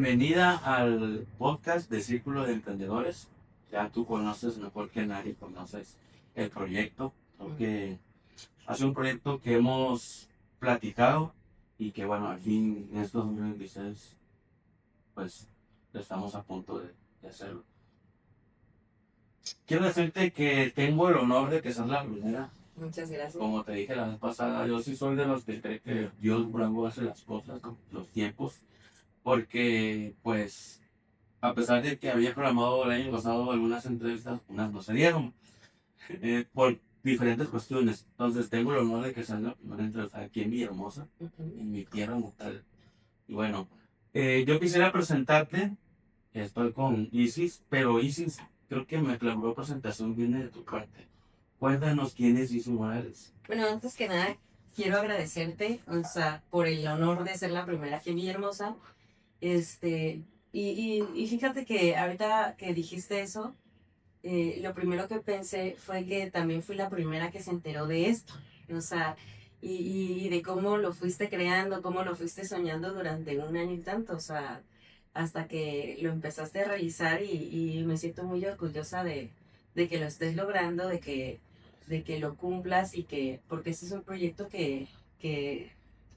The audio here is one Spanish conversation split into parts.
bienvenida al podcast de Círculo de Emprendedores. Ya tú conoces mejor que nadie, conoces el proyecto, porque ha sido un proyecto que hemos platicado y que bueno, al fin en estos 2016 pues estamos a punto de hacerlo. Quiero decirte que tengo el honor de que seas la primera. Muchas gracias. Como te dije la vez pasada, yo sí soy de los que cree que Dios por algo hace las cosas, los tiempos, porque pues a pesar de que había programado el año pasado algunas entrevistas, unas no se dieron, por diferentes cuestiones. Entonces tengo el honor de que sea la primera entrevista aquí en Villahermosa, en mi tierra natal. Y bueno, yo quisiera presentarte, estoy con Isis, pero Isis, creo que la mejor presentación viene de tu parte. Cuéntanos quién es Isis Morales. Bueno, antes que nada, quiero agradecerte, o sea, por el honor de ser la primera aquí en Villahermosa. Y fíjate que ahorita que dijiste eso, lo primero que pensé fue que también fui la primera que se enteró de esto. O sea, y de cómo lo fuiste creando, cómo lo fuiste soñando durante un año y tanto. O sea, hasta que lo empezaste a realizar y me siento muy orgullosa de que lo estés logrando, de que lo cumplas y que, porque este es un proyecto que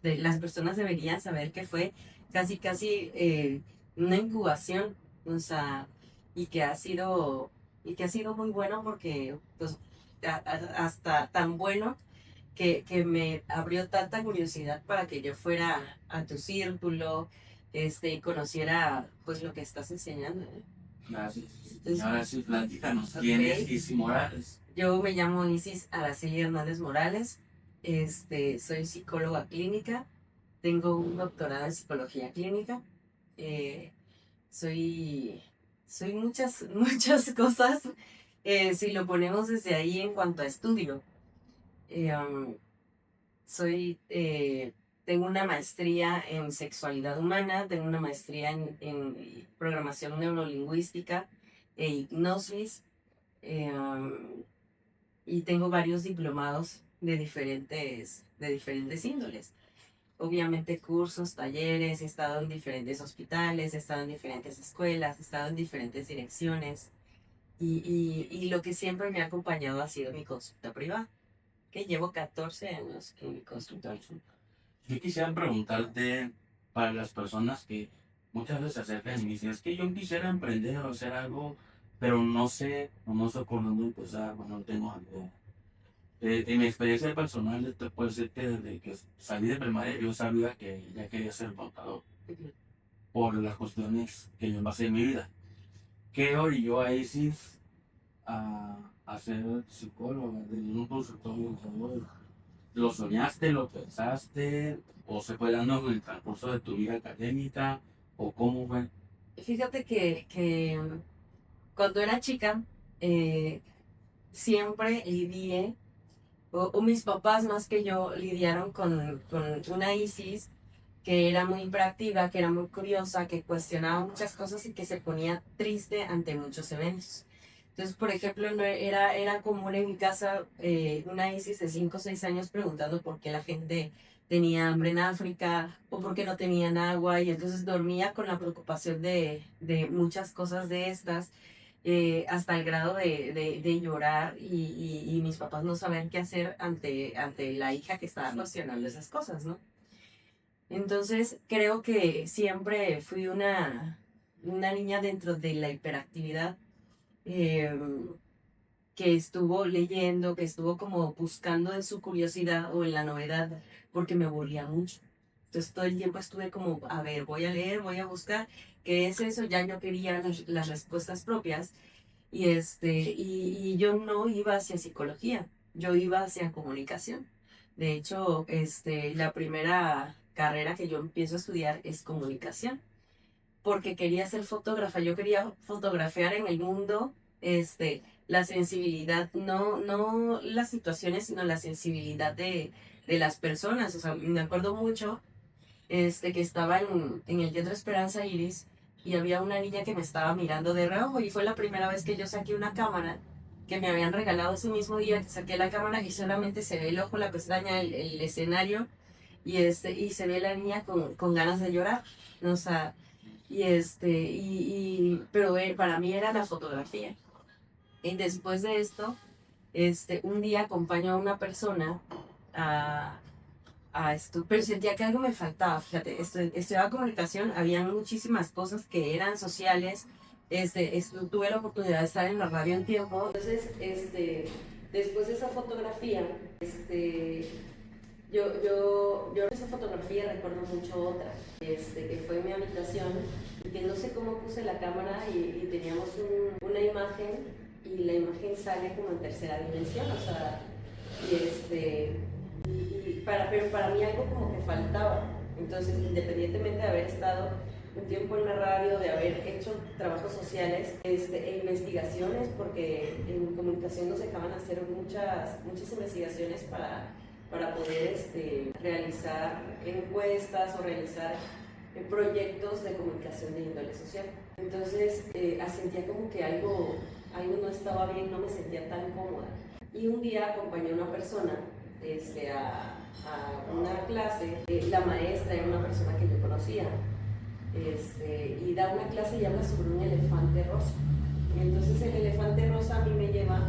las personas deberían saber que fue casi una incubación, o sea, y que ha sido y que ha sido muy bueno porque pues hasta tan bueno que me abrió tanta curiosidad para que yo fuera a tu círculo, y conociera pues lo que estás enseñando, ¿eh? Gracias. Entonces, Ahora sí, platícanos, ¿quién es Isis Morales? Yo me llamo Isis Araceli Hernández Morales, soy psicóloga clínica, tengo un doctorado en psicología clínica, eh, soy, soy muchas cosas, si lo ponemos desde ahí en cuanto a estudio. Eh, um, tengo una maestría en sexualidad humana, tengo una maestría en programación neurolingüística e hipnosis, eh, um, y tengo varios diplomados de diferentes índoles. Obviamente cursos, talleres, he estado en diferentes hospitales, he estado en diferentes escuelas, he estado en diferentes direcciones y lo que siempre me ha acompañado ha sido mi consulta privada, que llevo 14 años en mi consulta. Yo quisiera preguntarte, para las personas que muchas veces se acercan y me dicen, es que yo quisiera emprender o hacer algo, pero no sé, o no sé por dónde empezar, bueno, no tengo algo. En mi experiencia personal, te puedo decir que desde que salí de primaria yo sabía que ya quería ser contador, por las cuestiones que yo pasé en mi vida. ¿Qué orilló a Isis a ser psicóloga de un consultorio? ¿Lo soñaste, lo pensaste, o se fue dando en el transcurso de tu vida académica, o cómo fue? Fíjate que cuando era chica, eh, siempre lidié, o mis papás más que yo, lidiaron con una Isis que era muy hiperactiva, que era muy curiosa, que cuestionaba muchas cosas y que se ponía triste ante muchos eventos. Entonces, por ejemplo, no era común en mi casa, una Isis de 5 o 6 años preguntando por qué la gente tenía hambre en África o por qué no tenían agua, y entonces dormía con la preocupación de muchas cosas de estas, hasta el grado de llorar y mis papás no sabían qué hacer ante la hija que estaba cuestionando esas cosas, ¿no? Entonces, creo que siempre fui una niña dentro de la hiperactividad, eh, que estuvo leyendo, que estuvo como buscando en su curiosidad o en la novedad, porque me aburría mucho. Entonces, todo el tiempo estuve como, a ver, voy a leer, voy a buscar, ¿qué es eso? Ya yo quería las respuestas propias y yo no iba hacia psicología, yo iba hacia comunicación. De hecho, la primera carrera que yo empiezo a estudiar es comunicación, porque quería ser fotógrafa, yo quería fotografiar en el mundo, la sensibilidad, no las situaciones, sino la sensibilidad de las personas. O sea, me acuerdo mucho, que estaba en el Teatro Esperanza Iris y había una niña que me estaba mirando de reojo, y fue la primera vez que yo saqué una cámara que me habían regalado ese mismo día que saqué la cámara, y solamente se ve el ojo, la pestaña, el escenario, y se ve la niña con ganas de llorar. O sea, Pero para mí era la fotografía. Y después de esto, un día acompañó a una persona a, a esto, pero sentía que algo me faltaba, fíjate, estudiaba comunicación, había muchísimas cosas que eran sociales, tuve la oportunidad de estar en la radio un tiempo, entonces, después de esa fotografía, yo esa fotografía recuerdo mucho otra, que fue en mi habitación, y que no sé cómo puse la cámara y teníamos una imagen, y la imagen sale como en tercera dimensión, o sea, pero para mí algo como que faltaba. Entonces, independientemente de haber estado un tiempo en la radio, de haber hecho trabajos sociales e investigaciones, porque en comunicación nos dejaban hacer muchas investigaciones para poder realizar encuestas o realizar proyectos de comunicación de índole social. Entonces, sentía como que algo no estaba bien, no me sentía tan cómoda. Y un día acompañé a una persona a una clase. La maestra era una persona que yo conocía, y da una clase y habla sobre un elefante rosa. Y entonces el elefante rosa a mí me lleva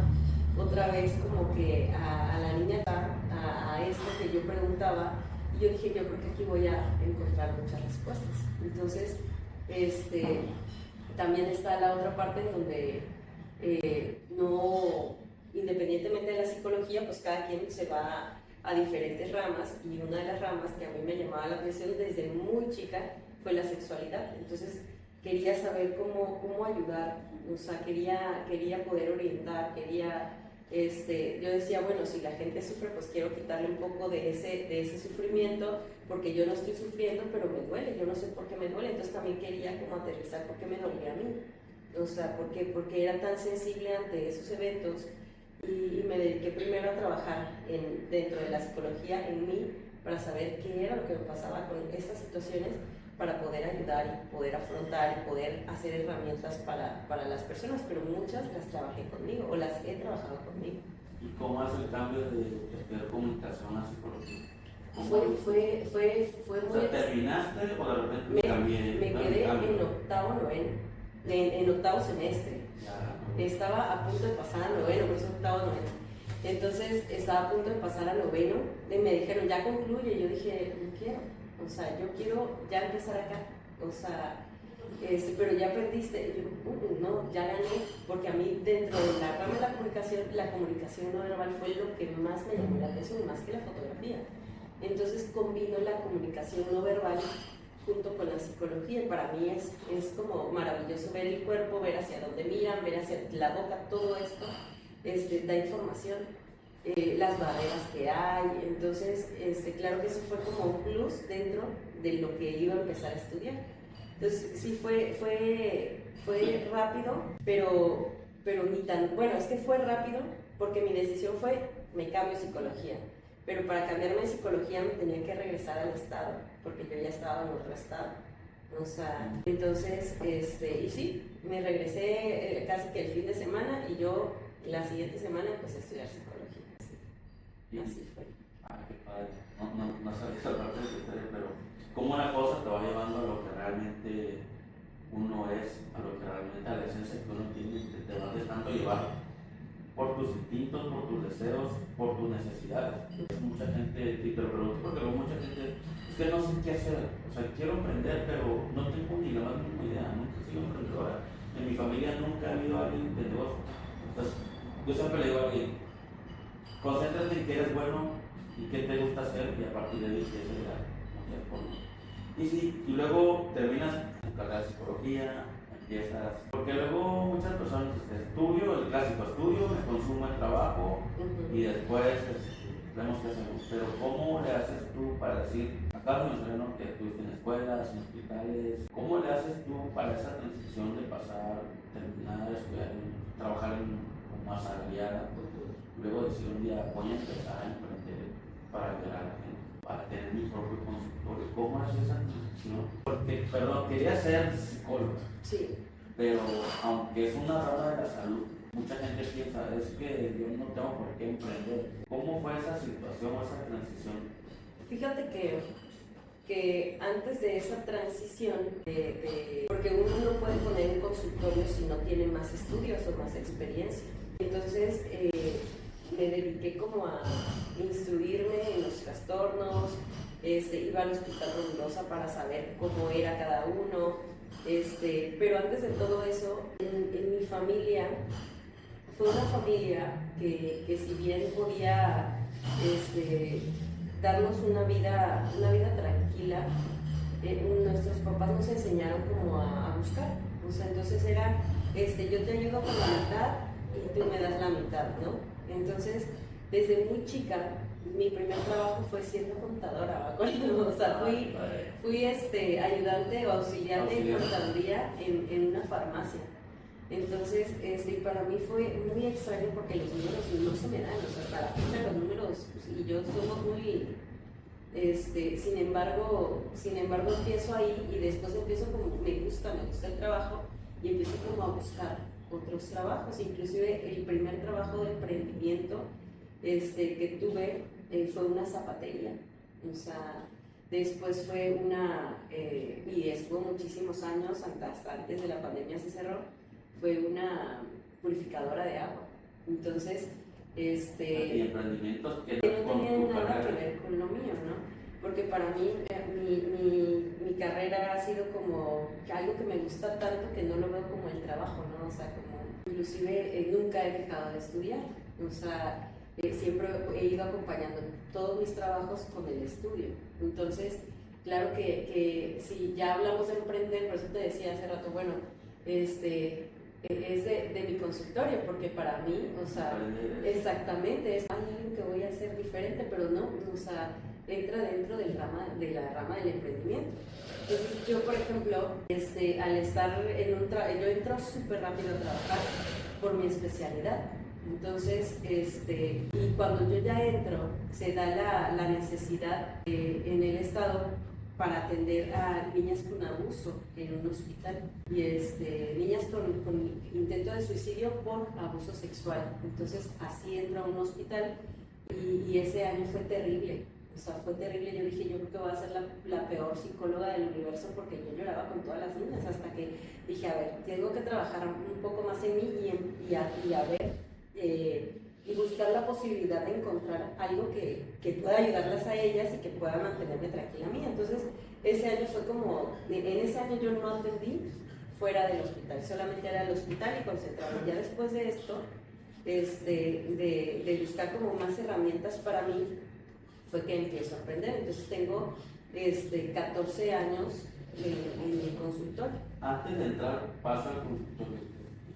otra vez como que a la niña, a esto que yo preguntaba, y yo dije, yo creo que aquí voy a encontrar muchas respuestas. Entonces, también está la otra parte en donde no, independientemente de la psicología, pues cada quien se va a diferentes ramas, y una de las ramas que a mí me llamaba la atención desde muy chica fue la sexualidad. Entonces quería saber cómo ayudar, o sea, quería poder orientar, yo decía, bueno, si la gente sufre, pues quiero quitarle un poco de ese sufrimiento, porque yo no estoy sufriendo, pero me duele, yo no sé por qué me duele, entonces también quería como aterrizar por qué me dolía a mí, o sea, porque era tan sensible ante esos eventos, y me dediqué primero a trabajar dentro de la psicología en mí, para saber qué era lo que me pasaba con estas situaciones, para poder ayudar y poder afrontar y poder hacer herramientas para las personas, pero muchas las trabajé conmigo o las he trabajado conmigo. ¿Y cómo hace el cambio de estudiar comunicación a psicología? Fue O muy... sea, ¿terminaste o de repente me quedé en octavo, noveno, en octavo semestre. Ya. Estaba a punto de pasar a noveno, por eso octavo, noveno. Entonces estaba a punto de pasar a noveno y me dijeron, ya concluye. Y yo dije, no quiero, o sea, yo quiero ya empezar acá, o sea, pero ya perdiste. Y yo, no, ya gané, porque a mí dentro de la rama de la comunicación no verbal fue lo que más me llamó la atención, más que la fotografía. Entonces combino la comunicación no verbal junto con la psicología. Para mí es como maravilloso ver el cuerpo, ver hacia dónde miran, ver hacia la boca, todo esto da información, las barreras que hay. Entonces, claro que eso fue como un plus dentro de lo que iba a empezar a estudiar. Entonces, sí, fue rápido, pero ni tan, bueno, es que fue rápido porque mi decisión fue, me cambio psicología. Pero para cambiarme de psicología me tenía que regresar al estado, porque yo ya estaba en otro estado. O sea, entonces, y sí, me regresé casi que el fin de semana, y yo la siguiente semana empecé a estudiar psicología. Así fue. Ah, qué padre. No sabía esa parte de la historia, pero cómo una cosa te va llevando a lo que realmente uno es, a lo que realmente a la esencia que uno tiene, te va dejando llevar por tus instintos, por tus deseos, por tus necesidades. Mucha gente, y te lo pregunto porque luego mucha gente, es que no sé qué hacer, o sea, quiero emprender, pero no tengo ni la más mínima idea, nunca he sido emprendedora. En mi familia nunca ha habido alguien de negocio. Entonces, yo siempre le digo a alguien, concéntrate en qué eres bueno y qué te gusta hacer, y a partir de ahí empieza a cambiar por mí. Y sí, y luego terminas tu carrera de psicología, empiezas, porque luego muchas personas estudio, el clásico estudio, me consumo el trabajo, y después vemos qué hacemos. Pero ¿cómo le haces tú para decir, acá me mencionaron que estuviste en escuelas, en hospitales, ¿cómo le haces tú para esa transición de pasar, terminar, estudiar, trabajar como asalariada, luego decir un día voy a empezar a emprender para ayudar a la gente, para tener mi propio consultorio? ¿Cómo haces esa transición? Porque, perdón, quería ser psicólogo. Sí. Pero aunque es una rama de la salud, mucha gente piensa, es que yo no tengo por qué emprender. ¿Cómo fue esa situación o esa transición? Fíjate que que antes de esa transición, porque uno no puede poner un consultorio si no tiene más estudios o más experiencia. Entonces me dediqué como a instruirme en los trastornos, iba al hospital Rumorosa para saber cómo era cada uno, pero antes de todo eso, en mi familia, fue una familia que si bien podía darnos una vida tranquila, nuestros papás nos enseñaron como a buscar. O sea, entonces era, yo te ayudo con la mitad y tú me das la mitad, ¿no? Entonces, desde muy chica, mi primer trabajo fue siendo contadora, ¿me acuerdo? O sea, fui ayudante o auxiliar de contaduría en una farmacia. Entonces, para mí fue muy extraño porque los números no se me dan, o sea, para mí los números, pues, y yo somos muy, sin embargo empiezo ahí y después empiezo como, me gusta el trabajo y empiezo como a buscar otros trabajos, inclusive el primer trabajo de emprendimiento que tuve fue una zapatería, o sea, después fue y estuvo muchísimos años, hasta antes de la pandemia se cerró, fue una purificadora de agua. Entonces, y emprendimientos que no tenían nada que ver con lo mío, ¿no? Porque para mí mi carrera ha sido como algo que me gusta tanto que no lo veo como el trabajo, ¿no? O sea, como inclusive nunca he dejado de estudiar, o sea, siempre he ido acompañando todos mis trabajos con el estudio. Entonces, claro que si ya hablamos de emprender, por eso te decía hace rato, bueno, es de mi consultorio, porque para mí, o sea, exactamente, hay algo que voy a hacer diferente, pero no, o sea, entra dentro de la rama del emprendimiento. Entonces, yo, por ejemplo, al estar yo entro súper rápido a trabajar por mi especialidad. Entonces, y cuando yo ya entro, se da la necesidad en el estado para atender a niñas con abuso en un hospital y niñas con intento de suicidio por abuso sexual. Entonces así entro a un hospital y ese año fue terrible, o sea, fue terrible. Yo dije, yo creo que voy a ser la peor psicóloga del universo porque yo lloraba con todas las niñas hasta que dije, a ver, tengo que trabajar un poco más en mí y a ver y buscar la posibilidad de encontrar algo que pueda ayudarlas a ellas y que pueda mantenerme tranquila a mí. Entonces, ese año fue como, en ese año yo no atendí fuera del hospital, solamente era el hospital y concentrarme. Ya después de esto, de buscar como más herramientas para mí, fue que empiezo a aprender. Entonces tengo 14 años en mi consultorio. Antes de entrar, pasa al consultorio,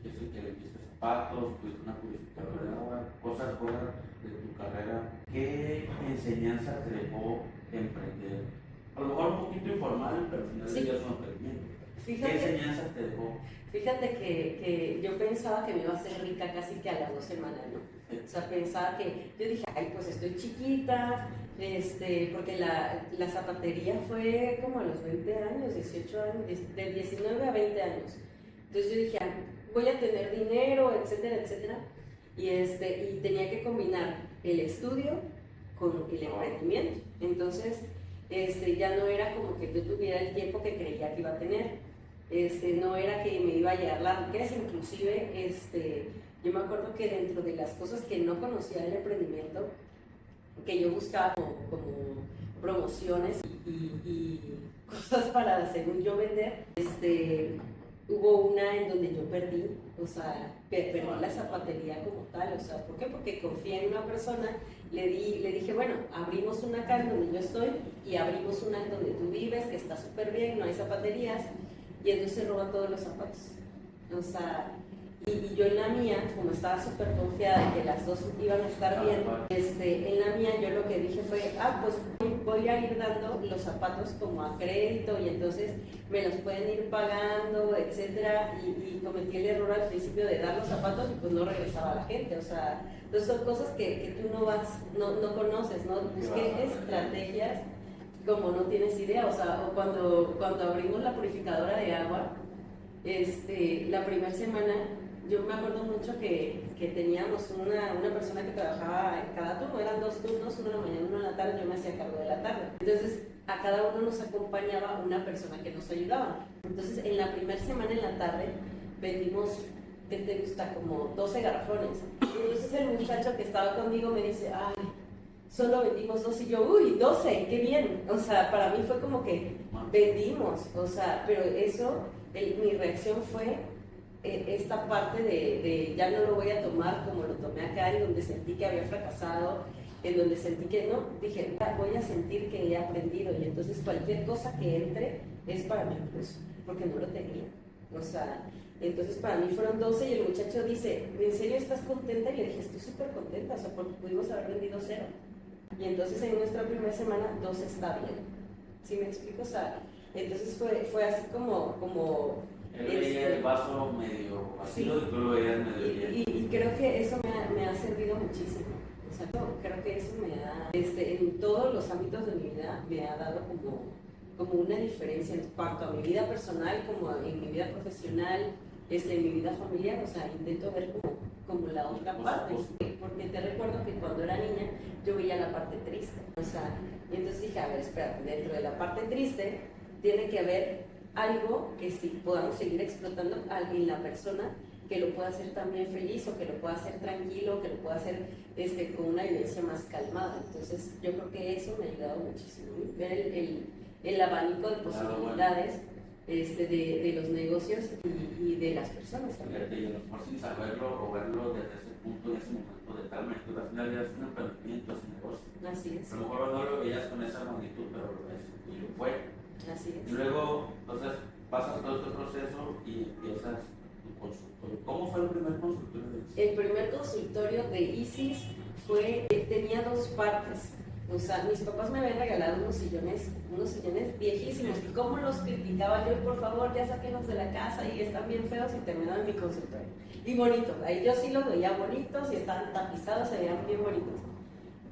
que es el que le viste zapatos, pues una purificadora de agua, cosas fuera de tu carrera. ¿Qué enseñanza te dejó emprender? A lo mejor un poquito informal, pero al final del día es un emprendimiento. ¿Qué enseñanza te dejó? Fíjate que yo pensaba que me iba a hacer rica casi que a las 2 semanas, ¿no? O sea, pensaba que, yo dije, ay, pues estoy chiquita, porque la zapatería fue como a los 20 años, 18 años, de 19 a 20 años. Entonces yo dije, voy a tener dinero, etcétera, etcétera. Y tenía que combinar el estudio con el emprendimiento. Entonces, ya no era como que yo tuviera el tiempo que creía que iba a tener. No era que me iba a llegar la riqueza, inclusive, yo me acuerdo que dentro de las cosas que no conocía del emprendimiento, que yo buscaba como promociones y cosas para, según yo, vender, hubo una en donde yo perdí, o sea, perdí la zapatería como tal, o sea, ¿por qué? Porque confié en una persona, le dije, bueno, abrimos una acá en donde yo estoy y abrimos una en donde tú vives, que está súper bien, no hay zapaterías, y entonces se roban todos los zapatos, o sea, y yo en la mía, como estaba súper confiada de que las dos iban a estar bien, en la mía yo lo que dije fue, pues voy a ir dando los zapatos como a crédito y entonces me los pueden ir pagando, etcétera, y cometí el error al principio de dar los zapatos y pues no regresaba a la gente, o sea, entonces son cosas que tú no conoces, ¿no? Busqué estrategias como no tienes idea, o sea, o cuando abrimos la purificadora de agua, la primera semana yo me acuerdo mucho que teníamos una persona que trabajaba en cada turno, eran 2 turnos, uno en la mañana y uno en la tarde, yo me hacía cargo de la tarde. Entonces, a cada uno nos acompañaba una persona que nos ayudaba. Entonces, en la primera semana en la tarde, vendimos, ¿qué te gusta? Como 12 garrafones. Y entonces el muchacho que estaba conmigo me dice, ay, solo vendimos 12, y yo, uy, 12, qué bien. O sea, para mí fue como que vendimos, o sea, pero eso, mi reacción fue esta parte de ya no lo voy a tomar como lo tomé acá, en donde sentí que había fracasado, en donde sentí que no, dije, voy a sentir que he aprendido, y entonces cualquier cosa que entre es para mi impulso, porque no lo tenía. O sea, entonces para mí fueron 12 y el muchacho dice, ¿en serio estás contenta? Y le dije, estoy súper contenta, o sea, porque pudimos haber vendido 0. Y entonces en nuestra primera semana 2 está bien. ¿Sí me explico? O sea, entonces fue así como él veía el vaso medio vacío, sí, y tú lo veías medio lleno. Y creo que eso me ha servido muchísimo. O sea, creo que eso me ha, en todos los ámbitos de mi vida, me ha dado como una diferencia en cuanto a mi vida personal, como en mi vida profesional, en mi vida familiar. O sea, intento ver como la otra parte. Porque te recuerdo que cuando era niña yo veía la parte triste. O sea, y entonces dije, a ver, espérate, dentro de la parte triste tiene que haber algo que sí podamos seguir explotando en la persona, que lo pueda hacer también feliz, o que lo pueda hacer tranquilo, que lo pueda hacer con una vivencia más calmada. Entonces yo creo que eso me ha ayudado muchísimo, ¿no? Ver el abanico de posibilidades de los negocios y de las personas también. Y a lo mejor sin saberlo o verlo desde ese punto, en ese momento de tal magnitud, al final ya es un emprendimiento, es un negocio. Así es. A lo mejor no lo veías con esa magnitud, pero lo ves, y lo fue. Así es. Y luego, entonces, pasas todo este proceso y empiezas tu consultorio. ¿Cómo fue el primer consultorio de Isis? El primer consultorio de Isis tenía 2 partes. O sea, mis papás me habían regalado unos sillones viejísimos. ¿Y cómo los criticaba yo? Por favor, ya sáquenlos de la casa, y están bien feos, y terminaron en mi consultorio. Y bonitos, ahí yo sí los veía bonitos, y estaban tapizados, se veían bien bonitos.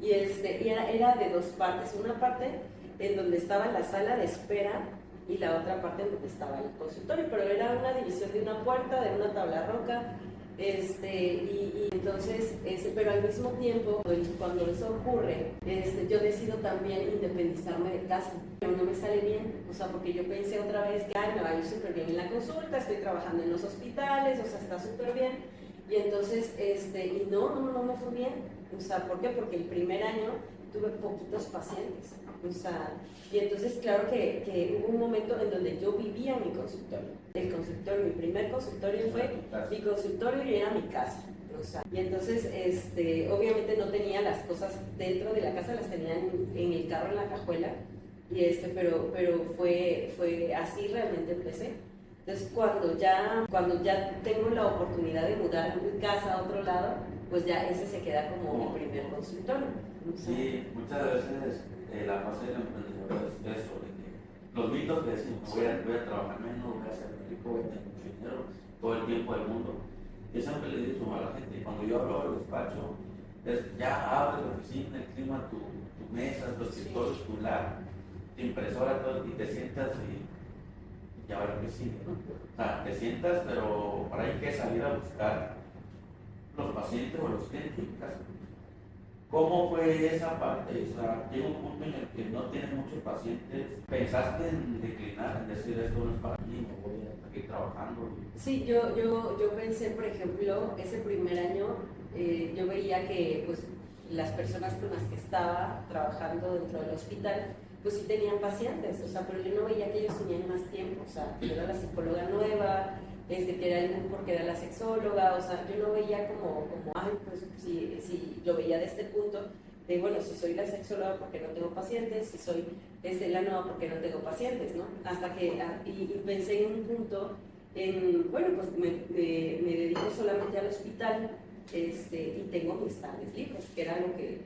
Y era de 2 partes. Una parte en donde estaba la sala de espera, y la otra parte en donde estaba el consultorio, pero era una división de una puerta, de una tabla roca, y entonces, pero al mismo tiempo, cuando eso ocurre, yo decido también independizarme de casa, pero no me sale bien. O sea, porque yo pensé otra vez que me va a ir súper bien en la consulta, estoy trabajando en los hospitales, o sea, está súper bien, y entonces, y no me fue bien. O sea, ¿por qué? Porque el primer año tuve poquitos pacientes. O sea, y entonces claro que hubo un momento en donde yo vivía en mi consultorio. El consultorio, mi primer consultorio fue mi consultorio, y era mi casa. O sea, y entonces obviamente no tenía las cosas dentro de la casa, las tenía en el carro, en la cajuela, y pero fue así realmente empecé. Entonces cuando ya tengo la oportunidad de mudar mi casa a otro lado, pues ya ese se queda como mi primer consultorio. Sí, muchas veces la fase del emprendedor es eso, de que los mitos que decimos, voy a trabajar menos, voy a ser rico, voy a tener mucho dinero, todo el tiempo del mundo. Yo siempre le digo a la gente, cuando yo hablo del despacho, ya abres la oficina, el clima, tu mesa, tu escritorio, tu lab, tu impresora, todo, y te sientas y a ver qué sigue, ¿no? O sea, te sientas, pero para hay que salir a buscar los pacientes o los clientes en casa. ¿Cómo fue esa parte? O sea, llega un punto en el que no tienes muchos pacientes. ¿Pensaste en declinar, en decir esto no es para mí, no voy a seguir trabajando? Sí, yo pensé, por ejemplo, ese primer año, yo veía que pues, las personas con las que estaba trabajando dentro del hospital, pues sí tenían pacientes, o sea, pero yo no veía que ellos tenían más tiempo. O sea, yo era la psicóloga nueva, que era el porque era la sexóloga. O sea, yo no veía como ay, pues si lo veía de este punto, de bueno, si soy la sexóloga porque no tengo pacientes, si soy la nueva porque no tengo pacientes, ¿no? Hasta que, y pensé en un punto, bueno, pues me dedico solamente al hospital, y tengo mis tardes libres, que era lo que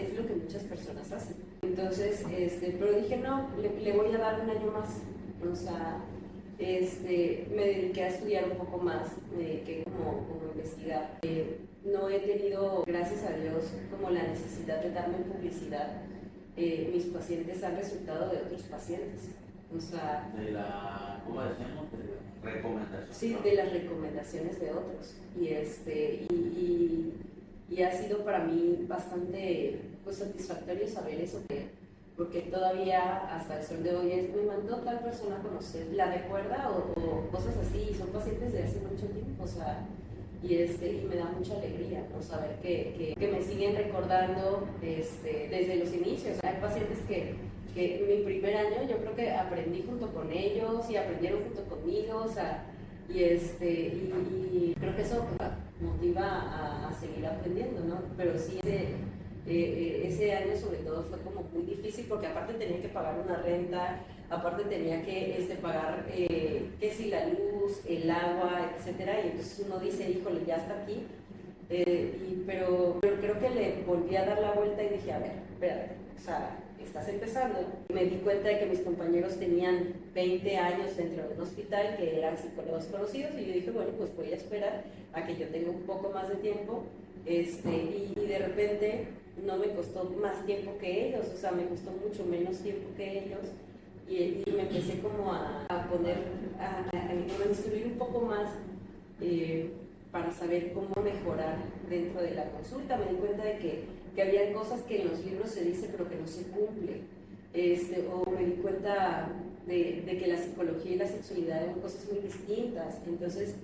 es lo que muchas personas hacen. Entonces, pero dije, no, le voy a dar un año más. O sea, me dediqué a estudiar un poco más, me dediqué como investigar. No he tenido, gracias a Dios, como la necesidad de darme publicidad. Mis pacientes han resultado de otros pacientes. O sea, de la, ¿cómo decíamos? De recomendación. recomendaciones. Sí, de las recomendaciones de otros. Y ha sido para mí bastante pues, satisfactorio saber eso, porque todavía hasta el sol de hoy me mandó tal persona a conocer, la recuerda o cosas así, y son pacientes de hace mucho tiempo, o sea, y me da mucha alegría, ¿no? Saber que me siguen recordando desde los inicios. Hay pacientes que mi primer año yo creo que aprendí junto con ellos y aprendieron junto conmigo, o sea, y creo que eso motiva a seguir aprendiendo, ¿no? Pero sí, ese año sobre todo fue como muy difícil porque aparte tenía que pagar una renta, aparte tenía que pagar que si la luz, el agua, etcétera, y entonces uno dice, híjole, ya está aquí, pero creo que le volví a dar la vuelta y dije, a ver, espérate, o sea, estás empezando. Me di cuenta de que mis compañeros tenían 20 años dentro de un hospital, que eran psicólogos conocidos, y yo dije, bueno, pues voy a esperar a que yo tenga un poco más de tiempo, y de repente no me costó más tiempo que ellos, o sea, me costó mucho menos tiempo que ellos, y me empecé como a poner, a instruir un poco más para saber cómo mejorar dentro de la consulta. Me di cuenta de que había cosas que en los libros se dice pero que no se cumple, o me di cuenta de que la psicología y la sexualidad eran cosas muy distintas, entonces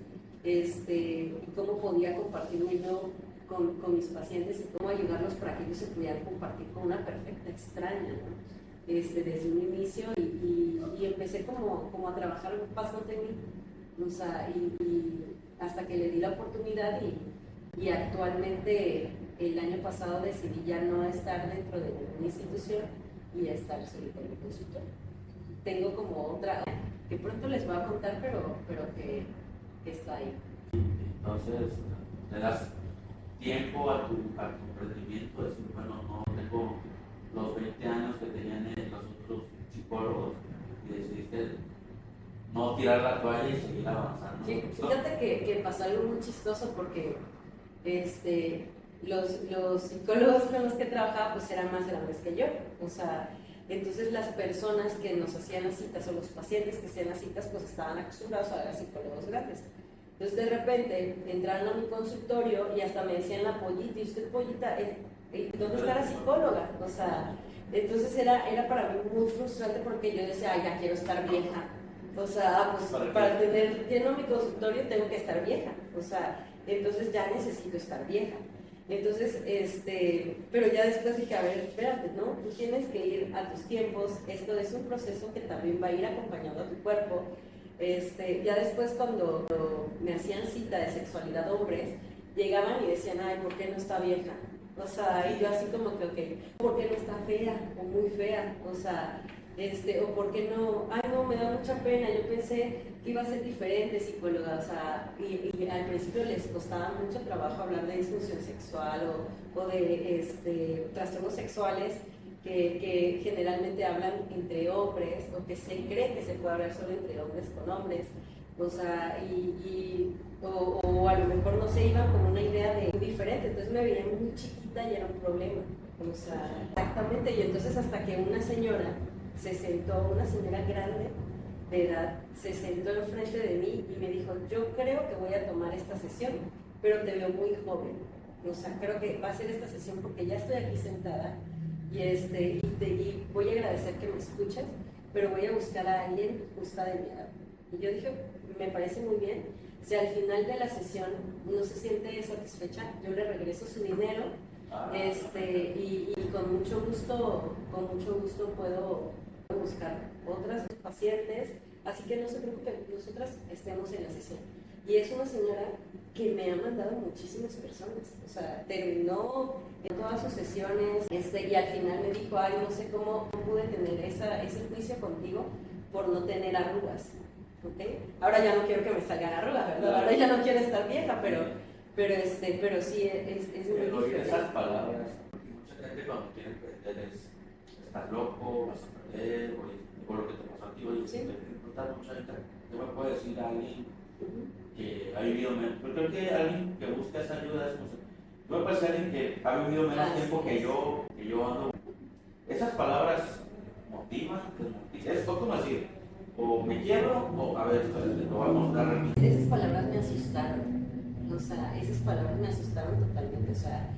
cómo podía compartirlo con mis pacientes y cómo ayudarlos para que ellos se pudieran compartir con una perfecta extraña, ¿no? Desde un inicio, y empecé como a trabajar bastante en mí, o sea, y hasta que le di la oportunidad, y actualmente el año pasado decidí ya no estar dentro de una institución y estar solita en mi consultorio. Tengo como otra que pronto les voy a contar, pero que está ahí. Entonces, le das tiempo a tu emprendimiento, decir, bueno, no tengo los 20 años que tenían los otros psicólogos, y decidiste no tirar la toalla y seguir avanzando. Sí, fíjate que pasó algo muy chistoso porque los psicólogos con los que trabajaba pues eran más grandes que yo, o sea, entonces las personas que nos hacían las citas o los pacientes que hacían las citas pues estaban acostumbrados a ver a psicólogos grandes. Entonces de repente entraron a mi consultorio y hasta me decían la pollita, y usted pollita, ¿dónde está la psicóloga? O sea, entonces era para mí muy frustrante porque yo decía, ay, ya quiero estar vieja. O sea, pues para tener lleno mi consultorio tengo que estar vieja. O sea, entonces ya necesito estar vieja. Entonces, pero ya después dije, a ver, espérate, ¿no? Tú tienes que ir a tus tiempos, esto es un proceso que también va a ir acompañando a tu cuerpo. Ya después cuando me hacían cita de sexualidad hombres, llegaban y decían, ay, ¿por qué no está vieja? O sea, y yo así como que, ok, ¿por qué no está fea o muy fea? O sea, o por qué no, ay no, me da mucha pena, yo pensé que iba a ser diferente psicóloga, o sea, y al principio les costaba mucho trabajo hablar de disfunción sexual o de trastornos sexuales que generalmente hablan entre hombres, o que se cree que se puede hablar solo entre hombres con hombres, o sea, o a lo mejor no se iban con una idea de diferente, entonces me veía muy chiquita y era un problema, o sea, exactamente, y entonces hasta que una señora se sentó, una señora grande de edad, se sentó enfrente de mí y me dijo, yo creo que voy a tomar esta sesión, pero te veo muy joven, o sea, creo que va a ser esta sesión porque ya estoy aquí sentada y voy a agradecer que me escuches, pero voy a buscar a alguien justa de mi edad. Y yo dije, me parece muy bien, si al final de la sesión no se siente satisfecha, yo le regreso su dinero, y con mucho gusto puedo buscar otras pacientes, así que no se preocupen, nosotras estemos en la sesión. Y es una señora que me ha mandado muchísimas personas, o sea, terminó en todas sus sesiones, y al final me dijo, ay, no sé cómo pude tener ese juicio contigo por no tener arrugas, ¿ok? Ahora ya no quiero que me salgan arrugas, ¿verdad? Ahora ya no quiero estar vieja, pero sí, es muy Oír diferente. esas palabras, porque mucha gente cuando quiere emprender estás loco, vas a perder, o por lo que te pasó a ti, oye, Sí. mucha gente, ¿qué me puede decir alguien que ha vivido menos? Pero creo que alguien que busca esa ayuda es, yo me parece alguien que ha vivido menos tiempo que yo ando. Esas palabras motivan, desmotivan. Es como decir, o me quiero, o a ver, lo vamos a dar aquí. esas palabras me asustaron totalmente, o sea,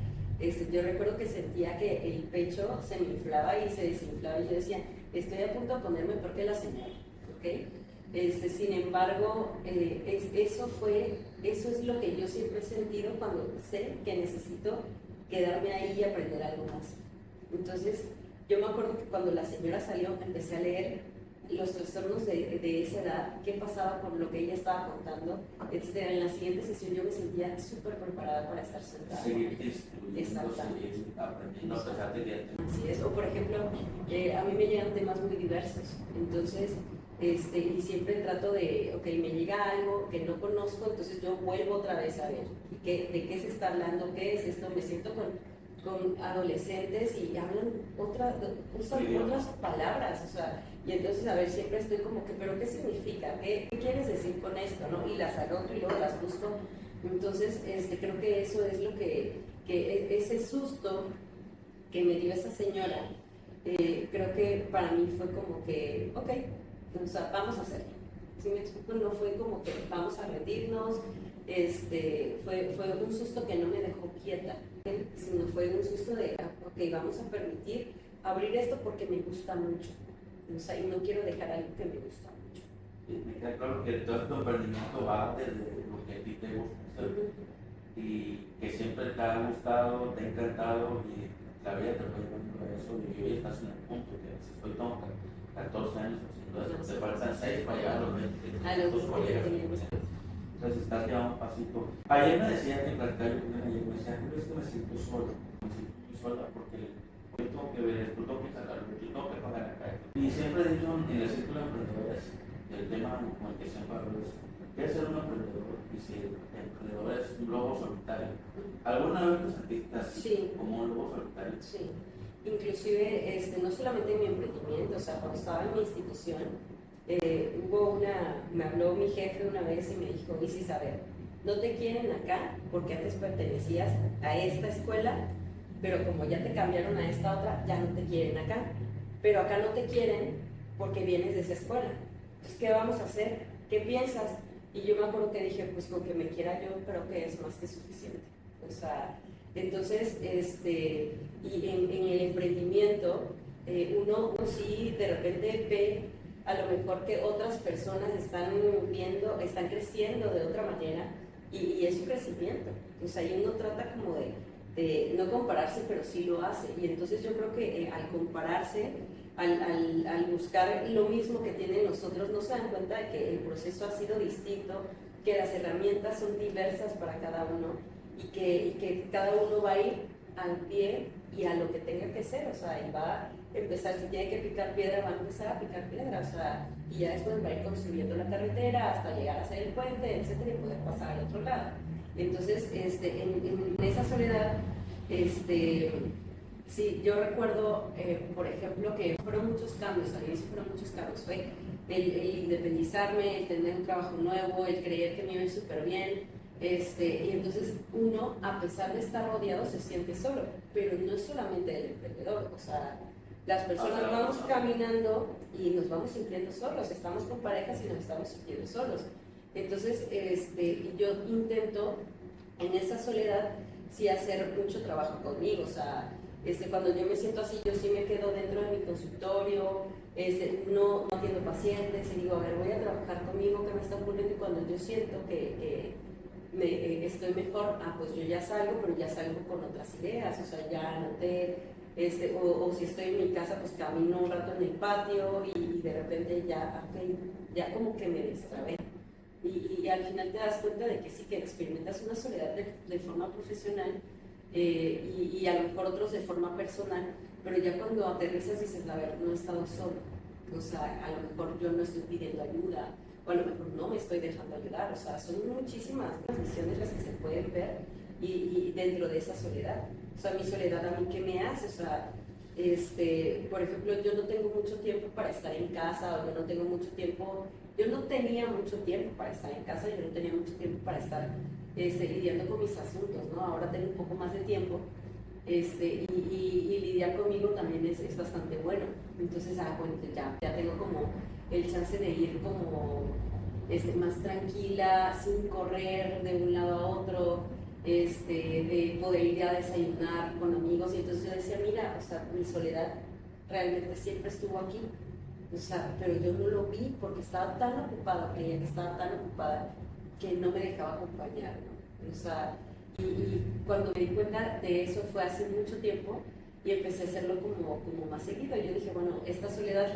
yo recuerdo que sentía que el pecho se me inflaba y se desinflaba y yo decía, estoy a punto de ponerme peor que la señora, ¿ok? Sin embargo, eso es lo que yo siempre he sentido cuando sé que necesito quedarme ahí y aprender algo más. Entonces, yo me acuerdo que cuando la señora salió, empecé a leer los trastornos de esa edad, qué pasaba con lo que ella estaba contando, etc. En la siguiente sesión yo me sentía súper preparada para estar sentada. Seguir aprendiendo a pesar de que... Así es, o por ejemplo, a mí me llegan temas muy diversos, entonces, y siempre trato de, ok, me llega algo que no conozco, entonces yo vuelvo otra vez a ver de qué se está hablando, qué es esto, me siento con adolescentes y hablan usan otras palabras, o sea, y entonces, a ver, siempre estoy como que, pero ¿qué significa? ¿Qué quieres decir con esto? ¿No? Y las anoto y luego las busco. Entonces, creo que eso es lo que ese susto que me dio esa señora, creo que para mí fue como que, ok, o sea, vamos a hacerlo. Si me explico, no fue como que vamos a rendirnos, fue un susto que no me dejó quieta, sino fue un susto de, ok, vamos a permitir abrir esto porque me gusta mucho, o sea, y no quiero dejar algo que me gusta mucho. Sí, me queda claro que todo tu emprendimiento va desde lo que a ti te gusta y que siempre te ha gustado, te ha encantado y la vida te fue llevando a eso y hoy estás en el punto que estoy como 14 años haciendo eso, te faltan 6 para llegar a los 20. A los 20. Entonces estás llevando un pasito. Ayer me decía que platicaba yo con ella y me decía, pero es que me siento solo, me siento muy sola porque yo tengo que ver esto, tengo que sacarlo, yo tengo que pagar acá. Y siempre he dicho en el círculo de emprendedores, el tema con el que siempre hablo es, ¿qué es ser un emprendedor? Y si el emprendedor es un lobo solitario. ¿Alguna vez te sentiste así, sí, como un lobo solitario? Sí, inclusive no solamente en mi emprendimiento, o sea, cuando estaba en mi institución, me habló mi jefe una vez y me dijo, Isis, a ver, no te quieren acá porque antes pertenecías a esta escuela, pero como ya te cambiaron a esta otra, ya no te quieren acá. Pero acá no te quieren porque vienes de esa escuela. Entonces, ¿qué vamos a hacer? ¿Qué piensas? Y yo me acuerdo que dije, pues con que me quiera yo creo que es más que suficiente. O sea, entonces, y en el emprendimiento, uno sí de repente ve a lo mejor que otras personas están creciendo de otra manera y es su crecimiento. O sea, y uno trata como de no compararse, pero sí lo hace. Y entonces yo creo que al compararse, al buscar lo mismo que tienen nosotros, no se dan cuenta de que el proceso ha sido distinto, que las herramientas son diversas para cada uno y que cada uno va a ir al pie y a lo que tenga que ser, o sea, y va a empezar, si tiene que picar piedra, va a empezar a picar piedra, o sea, y ya después va a ir construyendo la carretera hasta llegar a hacer el puente, etcétera, y poder pasar al otro lado. Entonces, en esa soledad, sí, yo recuerdo, por ejemplo, que fueron muchos cambios, al inicio fueron muchos cambios, fue el independizarme, el tener un trabajo nuevo, el creer que me iba a ir súper bien, y entonces uno, a pesar de estar rodeado, se siente solo, pero no es solamente el emprendedor, o sea, las personas vamos caminando y nos vamos sintiendo solos, estamos con parejas y nos estamos sintiendo solos. Entonces, yo intento en esa soledad sí hacer mucho trabajo conmigo, o sea, cuando yo me siento así, yo sí me quedo dentro de mi consultorio, no atiendo pacientes y digo, a ver, voy a trabajar conmigo, ¿qué me está ocurriendo? Y cuando yo siento que estoy mejor, pues yo ya salgo, pero ya salgo con otras ideas, o sea, ya anoté, o si estoy en mi casa, pues camino un rato en el patio y de repente ya, okay, ya como que me destrabé. Y al final te das cuenta de que sí, que experimentas una soledad de forma profesional y a lo mejor otros de forma personal, pero ya cuando aterrizas dices, a ver, no he estado solo, o sea, a lo mejor yo no estoy pidiendo ayuda, o a lo mejor no me estoy dejando ayudar, o sea, son muchísimas visiones las que se pueden ver y dentro de esa soledad. O sea, mi soledad a mí, ¿qué me hace? O sea, por ejemplo, yo no tengo mucho tiempo para estar en casa, o yo no tengo mucho tiempo, yo no tenía mucho tiempo para estar en casa, yo no tenía mucho tiempo para estar lidiando con mis asuntos, ¿no? Ahora tengo un poco más de tiempo, y lidiar conmigo también es bastante bueno. Entonces, bueno, ya tengo como el chance de ir como más tranquila, sin correr de un lado a otro, de poder ir a desayunar con amigos. Y entonces yo decía, mira, o sea, mi soledad realmente siempre estuvo aquí. O sea, pero yo no lo vi porque estaba tan ocupada, creía que estaba tan ocupada que no me dejaba acompañar, ¿no? O sea, y cuando me di cuenta de eso fue hace mucho tiempo y empecé a hacerlo como más seguido. Yo dije, bueno, esta soledad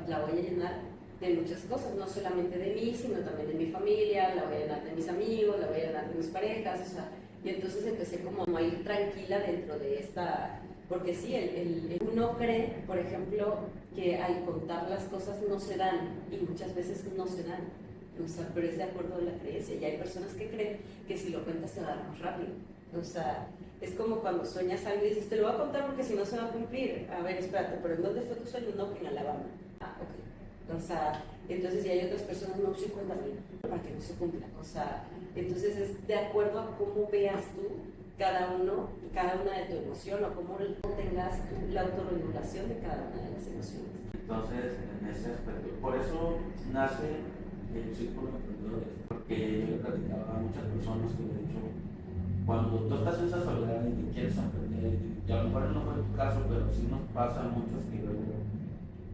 la voy a llenar de muchas cosas, no solamente de mí, sino también de mi familia, la voy a llenar de mis amigos, la voy a llenar de mis parejas, o sea, y entonces empecé como a ir tranquila dentro de esta, porque sí, uno cree, por ejemplo, que al contar las cosas no se dan, y muchas veces no se dan, o sea, pero es de acuerdo a la creencia, y hay personas que creen que si lo cuentas se va a dar más rápido, o sea, es como cuando sueñas algo y dices, te lo voy a contar porque si no se va a cumplir, a ver, espérate, pero ¿en dónde fue tu sueño? No, que en Alabama. Ah, ok. O sea, entonces ya hay otras personas, no, sí, cuéntame, para que no se cumpla. O sea, entonces es de acuerdo a cómo veas tú cada una de tu emoción o cómo tengas tú la autorregulación de cada una de las emociones. Entonces, en ese aspecto, por eso nace el círculo de emprendedores, porque yo le platicaba a muchas personas que de hecho, cuando tú estás en esa soledad y te quieres aprender, y a lo mejor no fue tu caso, pero sí nos pasa a muchos que luego,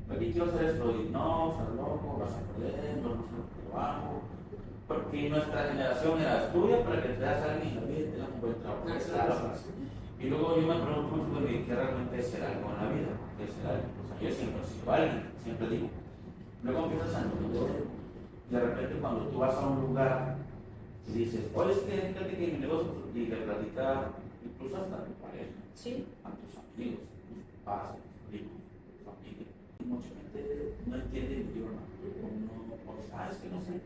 oye, quiero hacer esto, y no, estás loco, vas a perder, no sé lo que lo hago, porque nuestra generación era estudia para que te das a alguien en la vida y tengas un buen trabajo. Esa era la frase. Y luego yo me pregunto mucho de qué realmente es ser algo en la vida, qué es ser algo. O sea, yo siempre he sido alguien, siempre digo. Luego empiezas a entender, y de repente cuando tú vas a un lugar y dices, oye, es que fíjate que mi negocio, y le platica incluso hasta a tu pareja, Sí. a tus amigos, tus papás, tus primos, tu familia. Y mucha gente no entiende el idioma, o no, o es que no sé.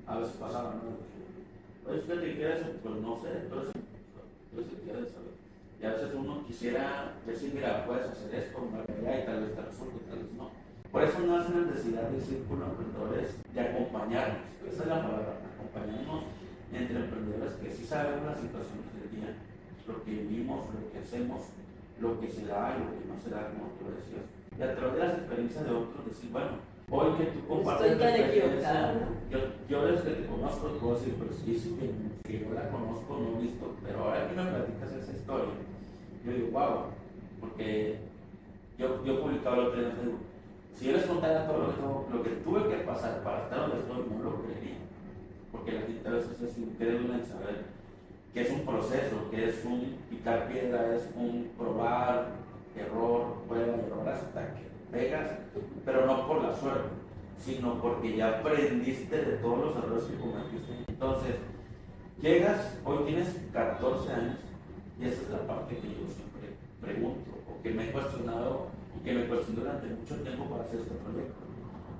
A veces pasaba, ¿no? Oye, fíjate que quieres, pues no sé, pero se quiere saber. Y a veces uno quisiera decir, mira, puedes hacer esto, y tal vez te resulte, tal vez no. Por eso nace la necesidad del círculo de emprendedores de acompañarnos. Esa es la palabra, acompañarnos entre emprendedores que sí sabemos las situaciones del día, lo que vivimos, lo que hacemos, lo que se da y lo que no se da, como tú decías. Y a través de las experiencias de otros, decir, bueno, hoy que tú compartes Estoy tan equivocada, ¿no? yo desde que te conozco te puedo decir, pero sí, que yo la conozco, no he visto, pero ahora que me platicas esa historia, yo digo, wow, porque yo publicaba el otro día en Facebook. Si yo les contara todo lo que tuve que pasar para estar donde estoy, no lo creería. Porque la gente a veces es incrédula en saber que es un proceso, que es un picar piedra, es un probar, error, prueba y error hasta que pegas, pero no por la suerte, sino porque ya aprendiste de todos los errores que cometiste. Entonces, llegas, hoy tienes 14 años, y esa es la parte que yo siempre pregunto, o que me he cuestionado, y que me cuestioné durante mucho tiempo para hacer este proyecto.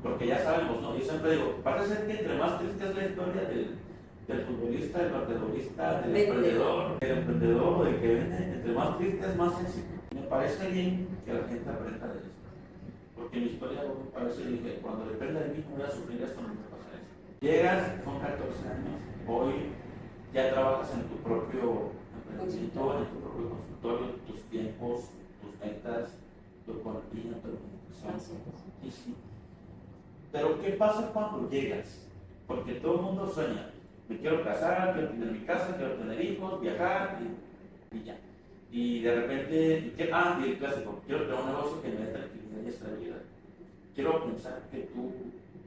Porque ya sabemos, ¿no? Yo siempre digo, parece ser que entre más triste es la historia del futbolista, del basquetbolista, del emprendedor o del que vende, entre más triste es más éxito. Me parece bien que la gente aprenda de esto. Porque mi historia me parece, dije, cuando dependa de mí, voy a sufrir esto, no me pasa esto. Llegas, son 14 años, hoy ya trabajas en tu propio emprendimiento, en tu propio consultorio, tus tiempos, tus metas, tu economía, tu organización. Y sí. Pero ¿qué pasa cuando llegas? Porque todo el mundo sueña. Me quiero casar, quiero tener mi casa, quiero tener hijos, viajar y ya. Y de repente, y el clásico, quiero tener un negocio que me dé tranquilidad y estabilidad. Quiero pensar que tú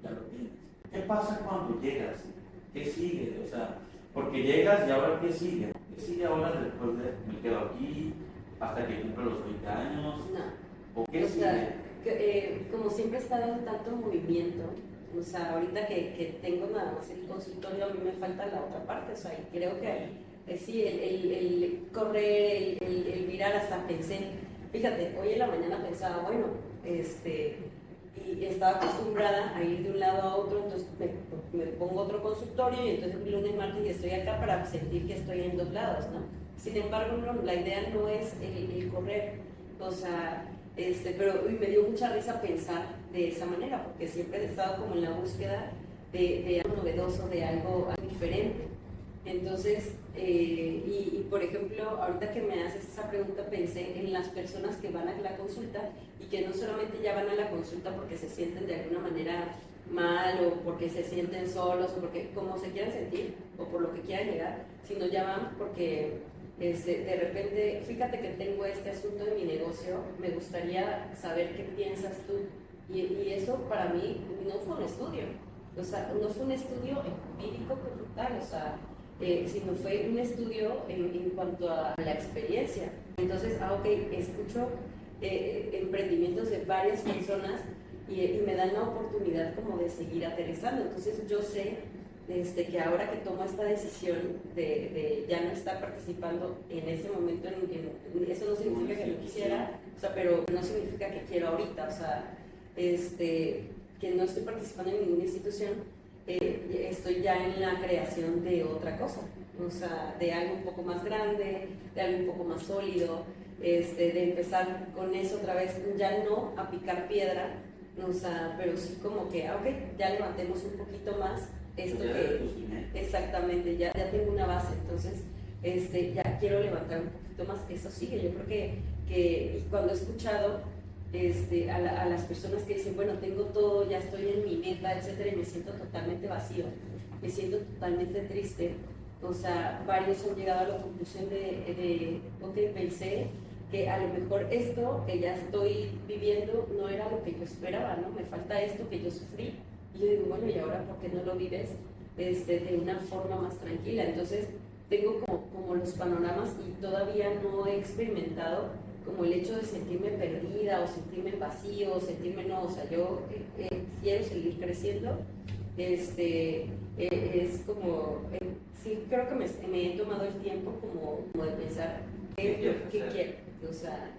ya lo tienes. ¿Qué pasa cuando llegas? ¿Qué sigue? O sea, porque llegas y ahora ¿qué sigue? ¿Qué sigue ahora después de me quedo aquí hasta que cumplo los 20 años? No. ¿O qué sigue? Como siempre he estado en tanto movimiento, o sea, ahorita que tengo nada más el consultorio, a mí me falta la otra parte, o sea, y creo que sí, el correr, el mirar, hasta pensé, fíjate, hoy en la mañana pensaba, bueno, y estaba acostumbrada a ir de un lado a otro, entonces me pongo otro consultorio y entonces el lunes, martes y estoy acá para sentir que estoy en dos lados, ¿no? Sin embargo, no, la idea no es el correr, o sea, pero me dio mucha risa pensar de esa manera, porque siempre he estado como en la búsqueda de algo novedoso, de algo diferente. Entonces, por ejemplo, ahorita que me haces esa pregunta, pensé en las personas que van a la consulta y que no solamente ya van a la consulta porque se sienten de alguna manera mal o porque se sienten solos o porque como se quieran sentir o por lo que quieran llegar, sino ya van porque de repente, fíjate que tengo este asunto en mi negocio, me gustaría saber qué piensas tú. Y eso para mí no fue un estudio, o sea, no fue un estudio empírico como tal, o sea, sino fue un estudio en cuanto a la experiencia. Entonces, ok, escucho emprendimientos de varias personas y me dan la oportunidad como de seguir aterrizando. Entonces yo sé que ahora que tomo esta decisión de ya no estar participando en ese momento, eso no significa que no quisiera, o sea, pero no significa que quiero ahorita, o sea, que no estoy participando en ninguna institución, estoy ya en la creación de otra cosa, o sea, de algo un poco más grande, de algo un poco más sólido, de empezar con eso otra vez, ya no a picar piedra, o sea, pero sí como que, ok, ya levantemos un poquito más esto que exactamente, ya tengo una base, entonces ya quiero levantar un poquito más, eso sigue, yo creo que cuando he escuchado a las personas que dicen, bueno, tengo todo, ya estoy en mi meta, etcétera, y me siento totalmente vacío, me siento totalmente triste, o sea, varios han llegado a la conclusión ok, pensé que a lo mejor esto que ya estoy viviendo no era lo que yo esperaba, ¿no? Me falta esto que yo sufrí. Y yo digo, bueno, ¿y ahora por qué no lo vives de una forma más tranquila? Entonces, tengo como los panoramas y todavía no he experimentado como el hecho de sentirme perdida o sentirme vacío o sentirme no, o sea, yo quiero seguir creciendo. Es como, sí, creo que me he tomado el tiempo como de pensar qué quiero. O sea,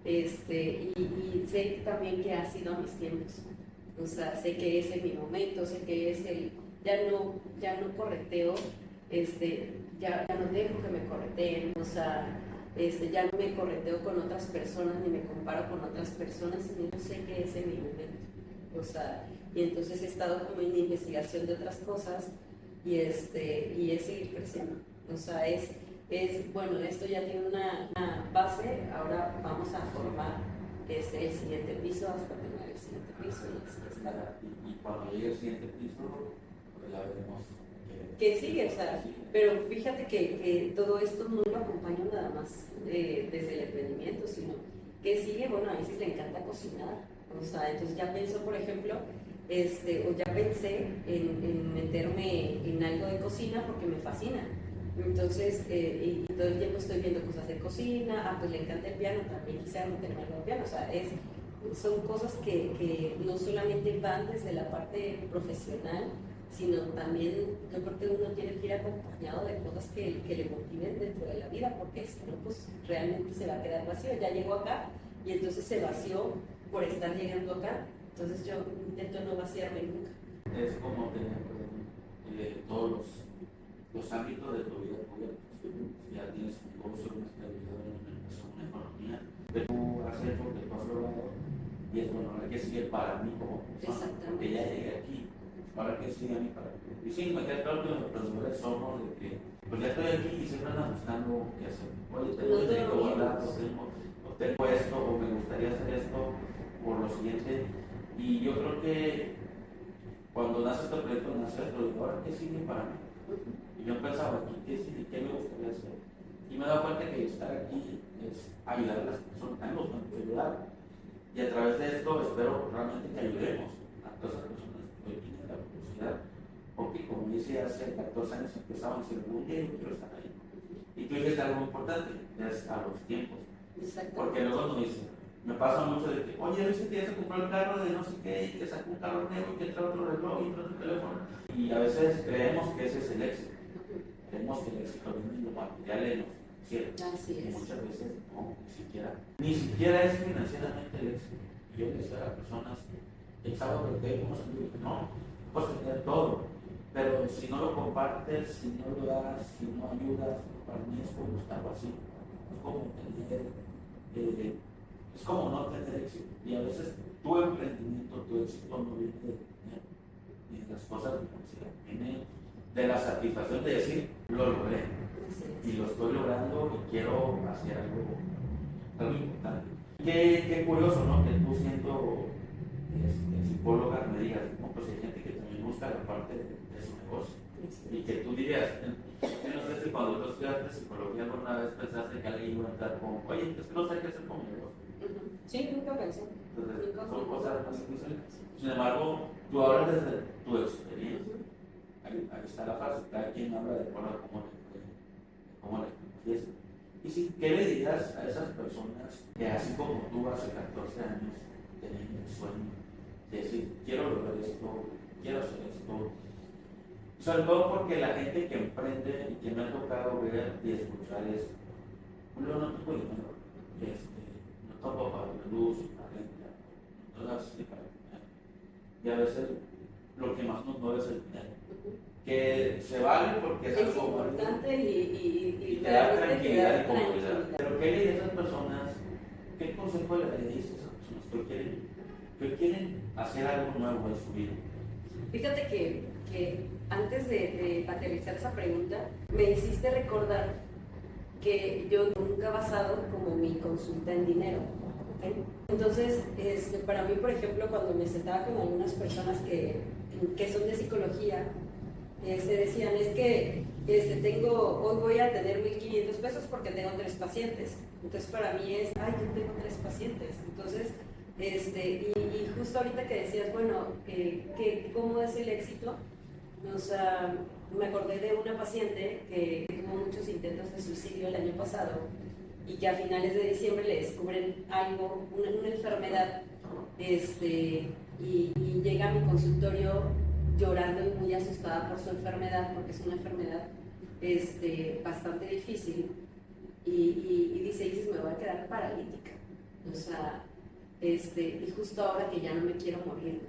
y sé también que ha sido a mis tiempos. O sea, sé que es en mi momento, sé que es ya no correteo, ya no dejo que me correteen, o sea, ya no me correteo con otras personas ni me comparo con otras personas, sino yo sé que es en mi momento. O sea, y entonces he estado como en investigación de otras cosas y es seguir creciendo. O sea, bueno, esto ya tiene una base, ahora vamos a formar el siguiente piso hasta tener el siguiente piso y así está. Y cuando llegue el siguiente piso, pues ya veremos que sigue, o sea, pero fíjate que todo esto no lo acompaño nada más desde el emprendimiento, sino que sigue, bueno, a mí sí le encanta cocinar, o sea, entonces ya pienso, por ejemplo, o ya pensé en meterme en algo de cocina porque me fascina. Entonces, y todo el tiempo estoy viendo cosas de cocina, pues le encanta el piano, también quisiera meterme algo de piano, o sea, son cosas que no solamente van desde la parte profesional, sino también yo creo que uno tiene que ir acompañado de cosas que le motiven dentro de la vida, porque si no, pues realmente se va a quedar vacío. Ya llegó acá y entonces se vació por estar llegando acá, entonces yo intento no vaciarme nunca. Es como tener todos los ámbitos de tu vida cubiertos. Ya tienes un negocio, una estabilidad, una economía, pero tú haces lo que tú has logrado y es bueno, ahora que sigue para mí como persona, porque ya llegué aquí, ahora que sigue a mí para mí. Y sí, me queda claro que los emprendedores somos de que, pues ya estoy aquí y siempre andan buscando qué hacer. Oye, tengo dinero guardado, tengo esto, o me gustaría hacer esto, por lo siguiente. Y yo creo que cuando nace este proyecto, nace el proyecto, ahora qué sigue para mí. Y yo pensaba aquí, ¿qué me gustaría hacer? Y me he dado cuenta que estar aquí es ayudar a las personas, a mí me gusta mucho ayudar. Y a través de esto espero realmente que ayudemos a todas las personas que hoy tienen la curiosidad. Porque como dice, hace 14 años empezaba a decir, un día yo quiero estar ahí. Y tú dices algo muy importante, es a los tiempos. Porque luego nos dicen, me pasa mucho de que, oye, ¿viste que ya se compró el carro de no sé qué, y que sacó un carro nuevo, y que trae otro reloj, y trae otro teléfono? Y a veces creemos que ese es el éxito. Creemos que el éxito viene en lo material, en lo financiero. Y muchas veces no, ni siquiera es financieramente el éxito. Y yo le decía a las personas, el sábado que unos amigos, no, puedes tener todo, pero si no lo compartes, si no lo das, si no ayudas, para mí es como estar vacío. Es como no tener éxito. Y a veces tu emprendimiento, tu éxito no viene de dinero, ni de las cosas financieras, viene de la satisfacción de decir, lo logré. Y lo estoy logrando y quiero hacer algo importante. Qué curioso, ¿no? Que tú siendo psicóloga me digas, no, pues hay gente que también busca la parte de su negocio. Y que tú dirías, estudiaste psicología alguna vez pensaste que alguien iba a entrar como, oye, es que no sé qué hacer con mi negocio? Sí, nunca pensé. Entonces, Nunca son pensé. cosas muy difíciles. Sin embargo, tú hablas desde tu experiencia. Ahí está la frase, cada quien habla de acuerdo a cómo le confiesa. Y si, ¿qué le dirías a esas personas que así como tú hace 14 años tenían el sueño de decir, quiero lograr esto, quiero hacer esto? Sobre todo porque la gente que emprende y que me ha tocado ver y escuchar es, Julio, no tengo dinero, no tengo para la luz, la renta, no tengo así para comer. Y a veces lo que más nos mueve es el dinero. Que se vale porque es algo importante y te da tranquilidad y comodidad. Pero ¿qué le dices a esas personas? ¿Qué consejo le dices a esas personas que quieren hacer algo nuevo en su vida? Fíjate que antes de aterrizar esa pregunta, me hiciste recordar que yo nunca he basado como mi consulta en dinero. ¿Okay? Entonces, para mí, por ejemplo, cuando me sentaba con algunas personas que son de psicología, decían, es que hoy voy a tener 1,500 pesos porque tengo 3 pacientes. Entonces para mí es, ay, yo tengo 3 pacientes. Entonces, y justo ahorita que decías, bueno, ¿cómo es el éxito? O sea, me acordé de una paciente que tuvo muchos intentos de suicidio el año pasado y que a finales de diciembre le descubren algo, una enfermedad, y llega a mi consultorio llorando y muy asustada por su enfermedad, porque es una enfermedad bastante difícil, y dice, Isis, me voy a quedar paralítica. O sea, y justo ahora que ya no me quiero morir,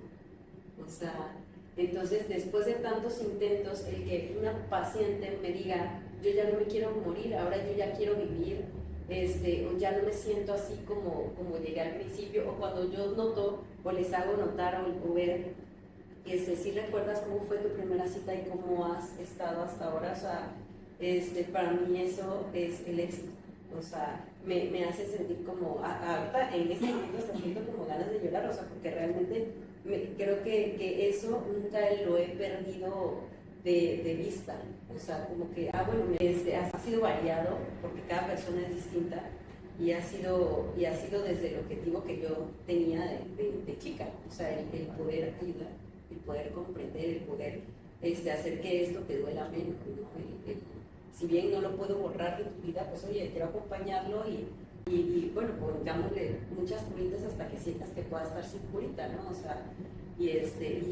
¿no? O sea, entonces después de tantos intentos, el que una paciente me diga, yo ya no me quiero morir, ahora yo ya quiero vivir, o ya no me siento así como llegué al principio, o cuando yo noto, o les hago notar o ver, si recuerdas cómo fue tu primera cita y cómo has estado hasta ahora, o sea, para mí eso es el éxito. O sea, me hace sentir como, ahorita en este momento hasta siento como ganas de llorar, o sea, porque realmente creo que eso nunca lo he perdido de vista. O sea, como que, bueno, ha sido variado, porque cada persona es distinta, y ha sido desde el objetivo que yo tenía de chica, o sea, el poder ayudar, el poder comprender, el poder hacer que esto te duela menos, ¿no? Si bien no lo puedo borrar de tu vida, pues oye, quiero acompañarlo y bueno, pongámosle muchas curitas hasta que sientas que pueda estar sin curita, ¿no? O sea, y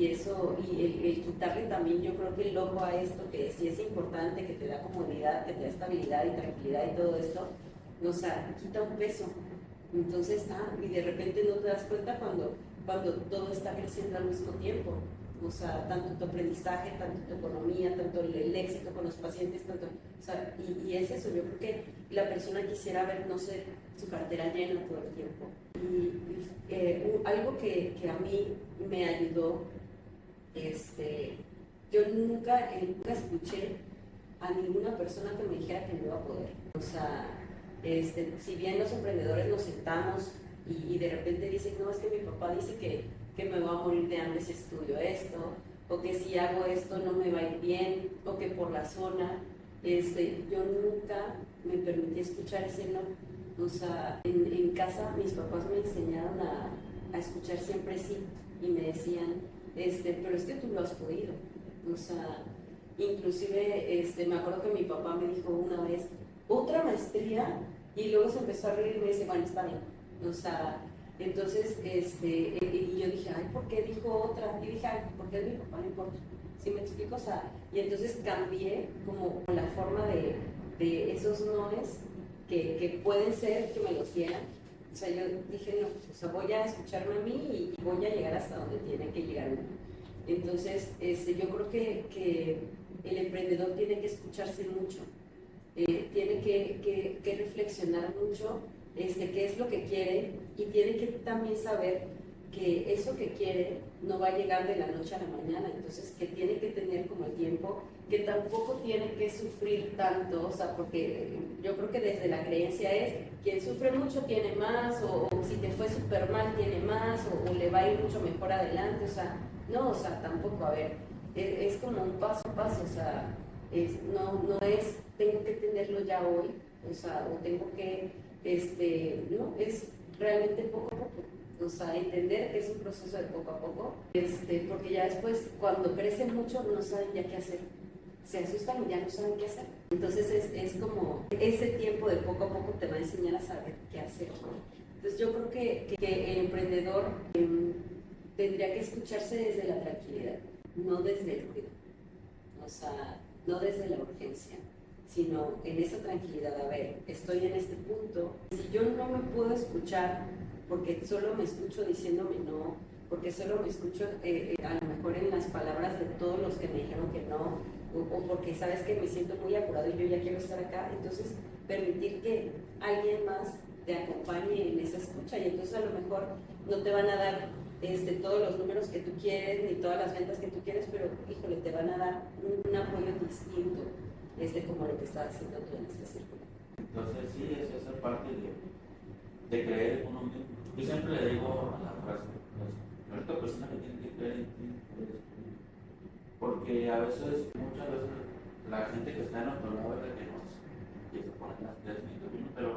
eso, y el quitarle también, yo creo que el ojo a esto, que sí es importante, que te da comodidad, que te da estabilidad y tranquilidad y todo esto, o sea, quita un peso. Entonces, y de repente no te das cuenta cuando todo está creciendo al mismo tiempo. O sea, tanto tu aprendizaje, tanto tu economía, tanto el éxito con los pacientes, tanto, o sea, y es eso, yo creo que la persona quisiera ver, no sé, su cartera llena todo el tiempo. Y algo que a mí me ayudó, yo nunca escuché a ninguna persona que me dijera que no iba a poder. O sea, si bien los emprendedores nos sentamos y de repente dicen, no, es que mi papá dice que me voy a morir de hambre si estudio esto, o que si hago esto no me va a ir bien, o que por la zona, yo nunca me permití escuchar ese no. O sea, en casa mis papás me enseñaron a escuchar siempre sí, y me decían, pero es que tú lo has podido. O sea, inclusive me acuerdo que mi papá me dijo una vez, otra maestría, y luego se empezó a reír y me dice, bueno, está bien. O sea, entonces, y yo dije, ay, ¿por qué dijo otra? Y dije, ay, porque es mi papá, no importa. ¿Sí me explico? O sea, y entonces cambié como la forma de esos noes que pueden ser que me los dieran. O sea, yo dije, no, o sea, voy a escucharme a mí y voy a llegar hasta donde tiene que llegar uno. Entonces, yo creo que el emprendedor tiene que escucharse mucho, tiene que reflexionar mucho qué es lo que quiere, y tiene que también saber que eso que quiere no va a llegar de la noche a la mañana, entonces que tiene que tener como el tiempo, que tampoco tiene que sufrir tanto, o sea, porque yo creo que desde la creencia es, quien sufre mucho tiene más, o si te fue súper mal tiene más, o le va a ir mucho mejor adelante, o sea, no, o sea, tampoco, a ver, es como un paso a paso, o sea, no es tengo que tenerlo ya hoy, o sea, o tengo que, no, es realmente poco a poco. O sea, entender que es un proceso de poco a poco, porque ya después, cuando crecen mucho, no saben ya qué hacer. Se asustan y ya no saben qué hacer. Entonces es como ese tiempo de poco a poco te va a enseñar a saber qué hacer, ¿no? Entonces yo creo que el emprendedor tendría que escucharse desde la tranquilidad, no desde el ruido, o sea, no desde la urgencia, sino en esa tranquilidad. A ver, estoy en este punto, si yo no me puedo escuchar porque solo me escucho diciéndome no, porque solo me escucho a lo mejor en las palabras de todos los que me dijeron que no, o porque sabes que me siento muy apurado y yo ya quiero estar acá, entonces permitir que alguien más te acompañe en esa escucha, y entonces a lo mejor no te van a dar todos los números que tú quieres ni todas las ventas que tú quieres, pero híjole, te van a dar un apoyo distinto, como lo que estás haciendo tú en este círculo. Entonces sí, es esa parte de creer en uno mismo. Yo siempre le digo a la frase, pues, la única persona que tiene que creer en ti eres tú. Porque a veces, muchas veces, la gente que está en otro lado es la que nos empieza a poner las piedras en el camino, pero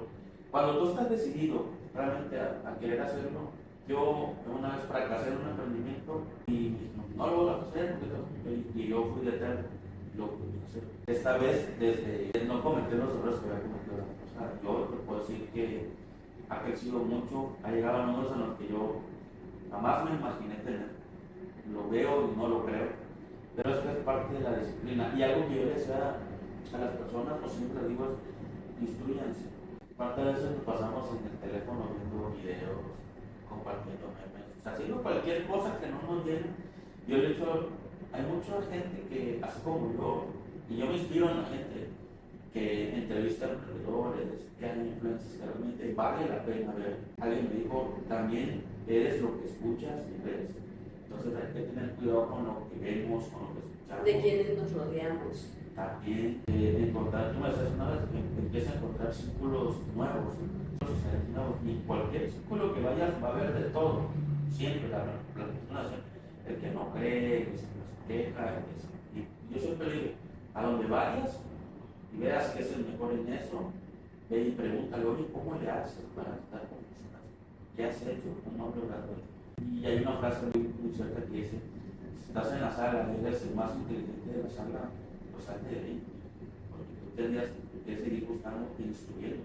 cuando tú estás decidido realmente a querer hacerlo, yo una vez fracasé en un emprendimiento y no lo voy a hacer y yo fui de tal lo pude hacer. Esta vez, desde no cometer los errores que había cometido la pasada, yo te puedo decir que ha crecido mucho, ha llegado a números en los que yo jamás me imaginé tener. Lo veo y no lo creo, pero es que es parte de la disciplina. Y algo que yo le decía a las personas, pues siempre digo, es instruyanse. ¿Cuántas veces nos pasamos en el teléfono viendo videos, compartiendo memes? O sea, haciendo cualquier cosa que no nos llene. Yo le he dicho, hay mucha gente que, así como yo, y yo me inspiro en la gente, que entrevista a emprendedores, que hay influencers que realmente vale la pena ver. Alguien me dijo, también eres lo que escuchas y ves. Entonces hay que tener cuidado con lo que vemos, con lo que escuchamos. De quienes nos rodeamos. También encontrar, tú me decías una vez que empieza a encontrar círculos nuevos, sociales nuevos, y cualquier círculo que vayas va a haber de todo, siempre la persona, el que no cree, el que se queja, y yo siempre digo, a donde vayas y veas que es el mejor en eso, ve y pregúntale, oye, ¿cómo le haces para estar con personas? ¿Qué has hecho? ¿Cómo has logrado esto? Y hay una frase muy cierta que dice, si estás en la sala y eres el más inteligente de la sala, pues salte de ahí, porque tú tendrías que seguir buscando y instruyendo.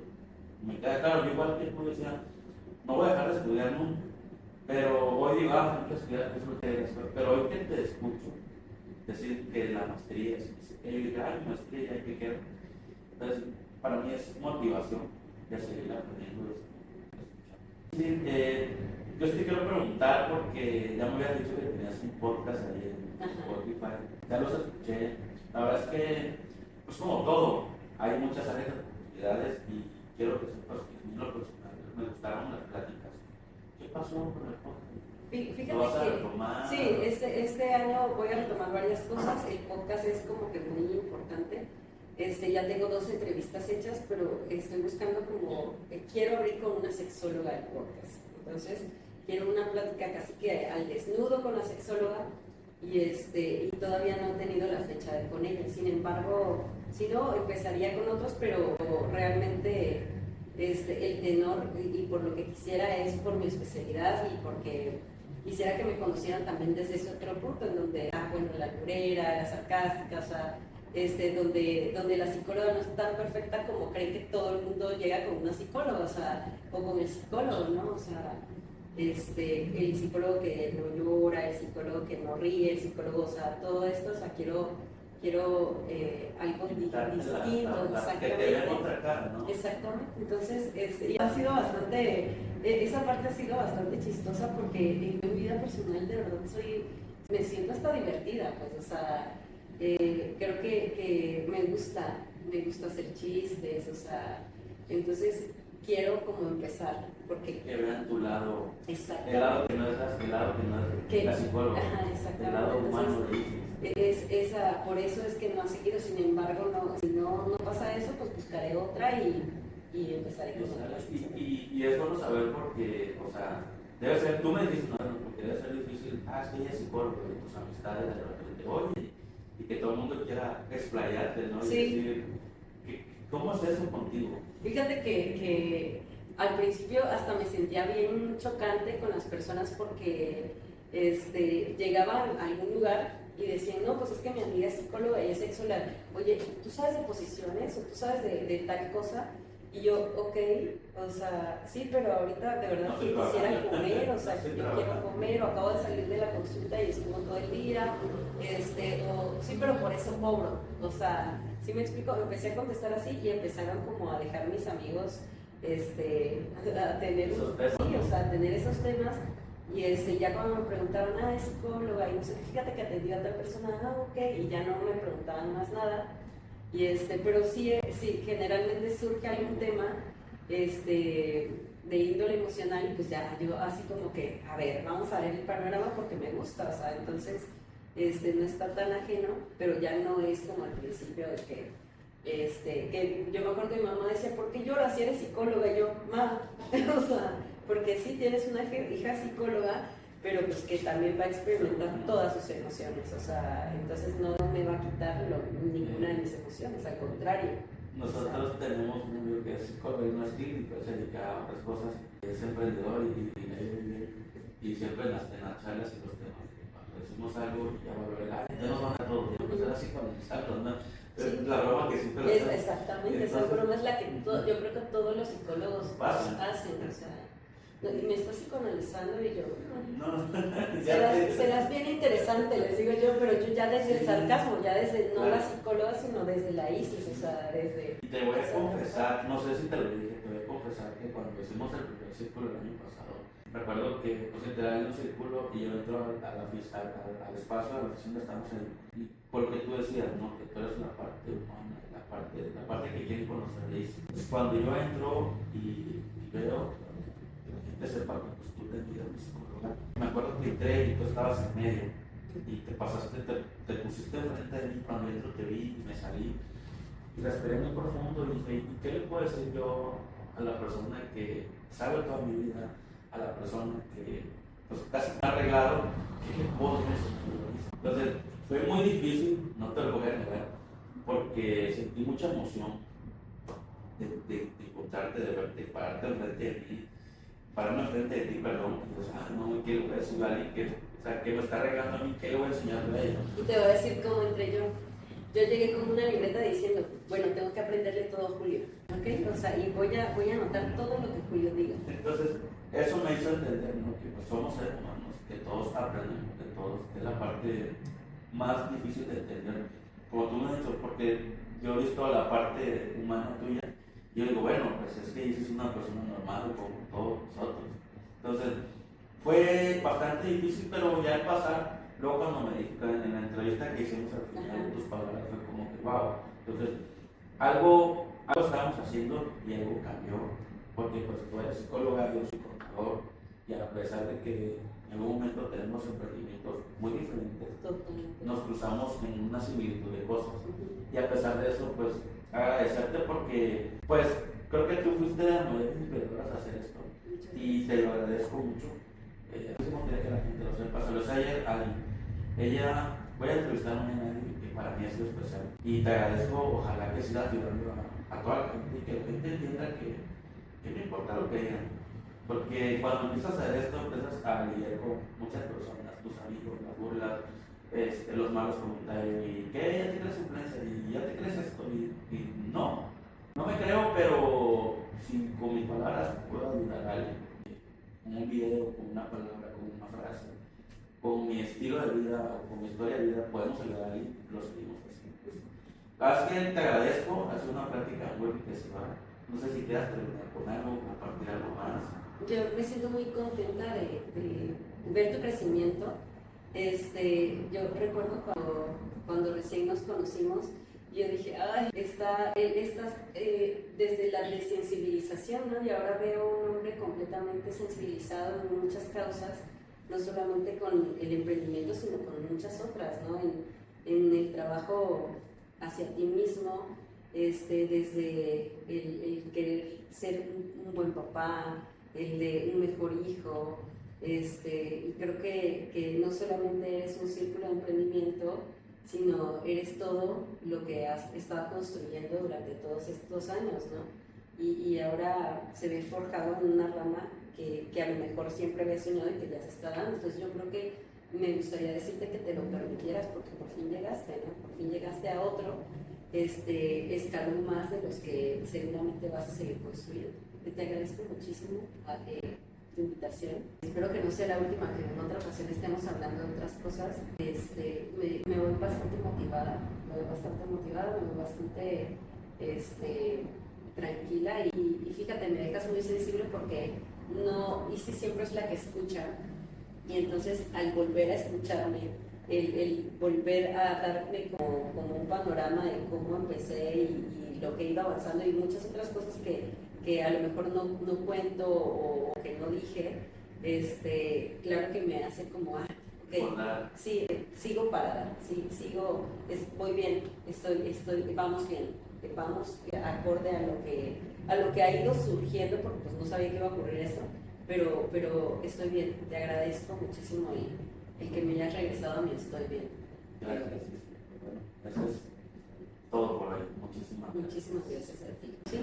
Me queda claro, yo igual que tú decía, no voy a dejar de estudiar nunca, pero hoy digo, tengo que estudiar, que es lo que eres, pero hoy que te escucho decir que la maestría, mi maestría, hay que quedar. Entonces, para mí es motivación de seguir aprendiendo. Sí, yo sí te quiero preguntar porque ya me habías dicho que tenías un podcast ahí en Spotify, ya los escuché. La verdad es que, pues como todo, hay muchas áreas de oportunidades y quiero que sepas que a mí en lo personal me gustaron las pláticas. ¿Qué pasó con el podcast? Fíjate ¿Lo vas a que retomar? sí, este año voy a retomar varias cosas. El podcast es como que muy importante. Ya tengo 2 entrevistas hechas, pero estoy buscando como, quiero abrir con una sexóloga el podcast. Entonces, quiero una plática casi que al desnudo con la sexóloga y todavía no he tenido la fecha con ella. Sin embargo, si no, empezaría con otros, pero realmente el tenor y por lo que quisiera es por mi especialidad y porque quisiera que me conocieran también desde ese otro punto, en donde, bueno, la alburera, la sarcástica, o sea, donde la psicóloga no es tan perfecta como creen que todo el mundo llega con una psicóloga, o sea, o con el psicólogo, ¿no? O sea, el psicólogo que no llora, el psicólogo que no ríe, el psicólogo, o sea, todo esto, o sea, quiero algo distinto, que te vean otra cara, ¿no? Exactamente, entonces y ha sido bastante, esa parte ha sido bastante chistosa porque en mi vida personal de verdad me siento hasta divertida, pues, o sea, creo que me gusta hacer chistes, o sea, entonces quiero como empezar, porque... Que vean tu lado, exacto, el lado que no es la psicóloga, el lado humano de ellos. Por eso es que no ha seguido, sin embargo, si no pasa eso, pues buscaré otra y empezaré con otra. Y es bueno saber porque, o sea, debe ser, tú me dices, no, porque debe ser difícil, es que ella es psicóloga, y tus amistades de repente, oye, y que todo el mundo quiera explayarte, ¿no? Y Sí. decir, ¿cómo es eso contigo? Fíjate que al principio hasta me sentía bien chocante con las personas porque llegaban a algún lugar y decían, no, pues es que mi amiga es psicóloga y es sexóloga. Oye, ¿tú sabes de posiciones o tú sabes de tal cosa? Y yo, ok, o sea, sí, pero ahorita de verdad No que estoy quisiera trabajando. comer, o sea, No estoy yo quiero trabajando. comer, o acabo de salir de la consulta y estuvo todo el día, o sí, pero por eso cobro, o sea, sí me explico, empecé a contestar así y empezaron como a dejar mis amigos, a tener, Esos temas, sí, ¿no? o sea, a tener esos temas, y ya cuando me preguntaron, es psicóloga, y no sé, fíjate que atendió a tal persona, ok, y ya no me preguntaban más nada. Pero sí, sí, generalmente surge algún tema de índole emocional y pues ya yo así como que, a ver, vamos a ver el panorama porque me gusta, o sea, entonces no está tan ajeno, pero ya no es como al principio de que yo me acuerdo que mi mamá decía, ¿por qué lloras si eres psicóloga? Y yo, ma, o sea, porque sí tienes una hija psicóloga, pero pues que también va a experimentar todas sus emociones, o sea, entonces no me va a quitar ninguna de mis emociones, al contrario. Nosotros tenemos un amigo que es psicólogo y no es clínico, se dedica a otras cosas, es emprendedor y siempre en las charlas y los temas, cuando decimos algo, ya va a ver, ya nos van a todos, ya empezar así con el salto, ¿no? Sí. La broma que siempre la hacemos. Exactamente, esa broma es la que yo creo que todos los psicólogos hacen, o sea, y me está psicoanalizando y yo, No, se las viene interesante, les digo yo, pero yo ya desde el sarcasmo, ya desde no la psicóloga, sino desde la ISIS, o sea, desde... Y te voy a confesar, no sé si te lo dije, te voy a confesar que cuando hicimos el primer círculo el año pasado, recuerdo que pues literal en un círculo y yo entro al espacio, a la oficina, estamos en... Y porque tú decías, ¿no? Que tú eres la parte humana, la parte que quiere conocer de ISIS. Pues cuando yo entro y veo que la gente sepa que pues tú te envías mi psicóloga, me acuerdo que entré y tú estabas en medio y te pasaste, te pusiste enfrente de mí, cuando yo entro te vi y me salí y respiré muy profundo y dije, ¿y qué le puedo decir yo a la persona que sabe toda mi vida, a la persona que pues casi me ha arreglado? ¿Qué le puedo decir? Entonces fue muy difícil, no te lo voy a negar, porque sentí mucha emoción de encontrarte, de verte, pararte enfrente de mí, pararme enfrente de ti, perdón, y pues, no, ¿qué le voy a decir a alguien que, o sea, que me está arreglando a mí? ¿Qué le voy a enseñar a ella? Y te voy a decir cómo entré yo. Yo llegué con una libreta diciendo, bueno, tengo que aprenderle todo a Julio, ¿ok? O sea, y voy a anotar todo lo que Julio diga. Entonces, eso me hizo entender, ¿no? Que pues, somos seres humanos, que todos aprendemos de todos, que es la parte más difícil de entender. Como tú me has dicho, porque yo he visto la parte humana tuya, y yo digo, bueno, pues es que es una persona normal como todos nosotros. Entonces, fue bastante difícil, pero ya al pasar, luego cuando me dijiste en la entrevista que hicimos al final, tus palabras fue como que, wow. Entonces, algo estábamos haciendo y algo cambió, porque pues tú eres psicóloga, yo soy contador, y a pesar de que en algún momento tenemos emprendimientos muy diferentes, nos cruzamos en una similitud de cosas. Y a pesar de eso, pues agradecerte porque, pues creo que tú fuiste de las mayores inspiradoras a hacer esto y te lo agradezco mucho. No quería que la gente lo sepa. Se lo decía ayer a Ali. Ella, voy a entrevistar mañana a alguien que para mí ha sido especial. Y te agradezco, ojalá que sigas ayudando a toda la gente y que la gente entienda que no importa lo que digan. Porque cuando empiezas a hacer esto, empiezas a lidiar con muchas personas, tus amigos, las burlas, los malos comentarios. Y que ya te crees influencer y ya te crees esto. Y no me creo, pero si con mis palabras puedo ayudar a alguien, con un video, con una palabra, con una frase, con mi estilo de vida o con mi historia de vida, podemos ayudar a alguien, lo seguimos haciendo. Sabes que te agradezco, ha sido una plática muy enriquecedora. No sé si quieras terminar con algo, compartir algo más. Yo me siento muy contenta de ver tu crecimiento. Yo recuerdo cuando recién nos conocimos, yo dije, ay, desde la desensibilización, ¿no? Y ahora veo un hombre completamente sensibilizado en muchas causas, no solamente con el emprendimiento, sino con muchas otras, ¿no? En el trabajo hacia ti mismo, desde el querer ser un buen papá, el de un mejor hijo, y creo que no solamente es un círculo de emprendimiento, sino eres todo lo que has estado construyendo durante todos estos años, ¿no? Y ahora se ve forjado en una rama que a lo mejor siempre había soñado y que ya se está dando. Entonces yo creo que me gustaría decirte que te lo permitieras porque por fin llegaste, ¿no? Por fin llegaste a otro escalón más de los que seguramente vas a seguir construyendo. Te agradezco muchísimo tu invitación. Espero que no sea la última, que en otra ocasión estemos hablando de otras cosas. Me voy bastante motivada, me voy bastante tranquila y fíjate, me dejas muy sensible porque no, y si siempre es la que escucha, y entonces al volver a escucharme, el volver a darme como un panorama de cómo empecé y lo que iba avanzando y muchas otras cosas que a lo mejor no cuento o que no dije, claro que me hace como, okay, sí, sigo parada, sí, voy bien, vamos bien, vamos acorde a lo que ha ido surgiendo, porque pues no sabía que iba a ocurrir esto, pero estoy bien, te agradezco muchísimo el que me hayas regresado a mí, estoy bien. Gracias. Bueno, eso es todo por hoy. Muchísimas gracias. Muchísimas gracias a ti. ¿Sí?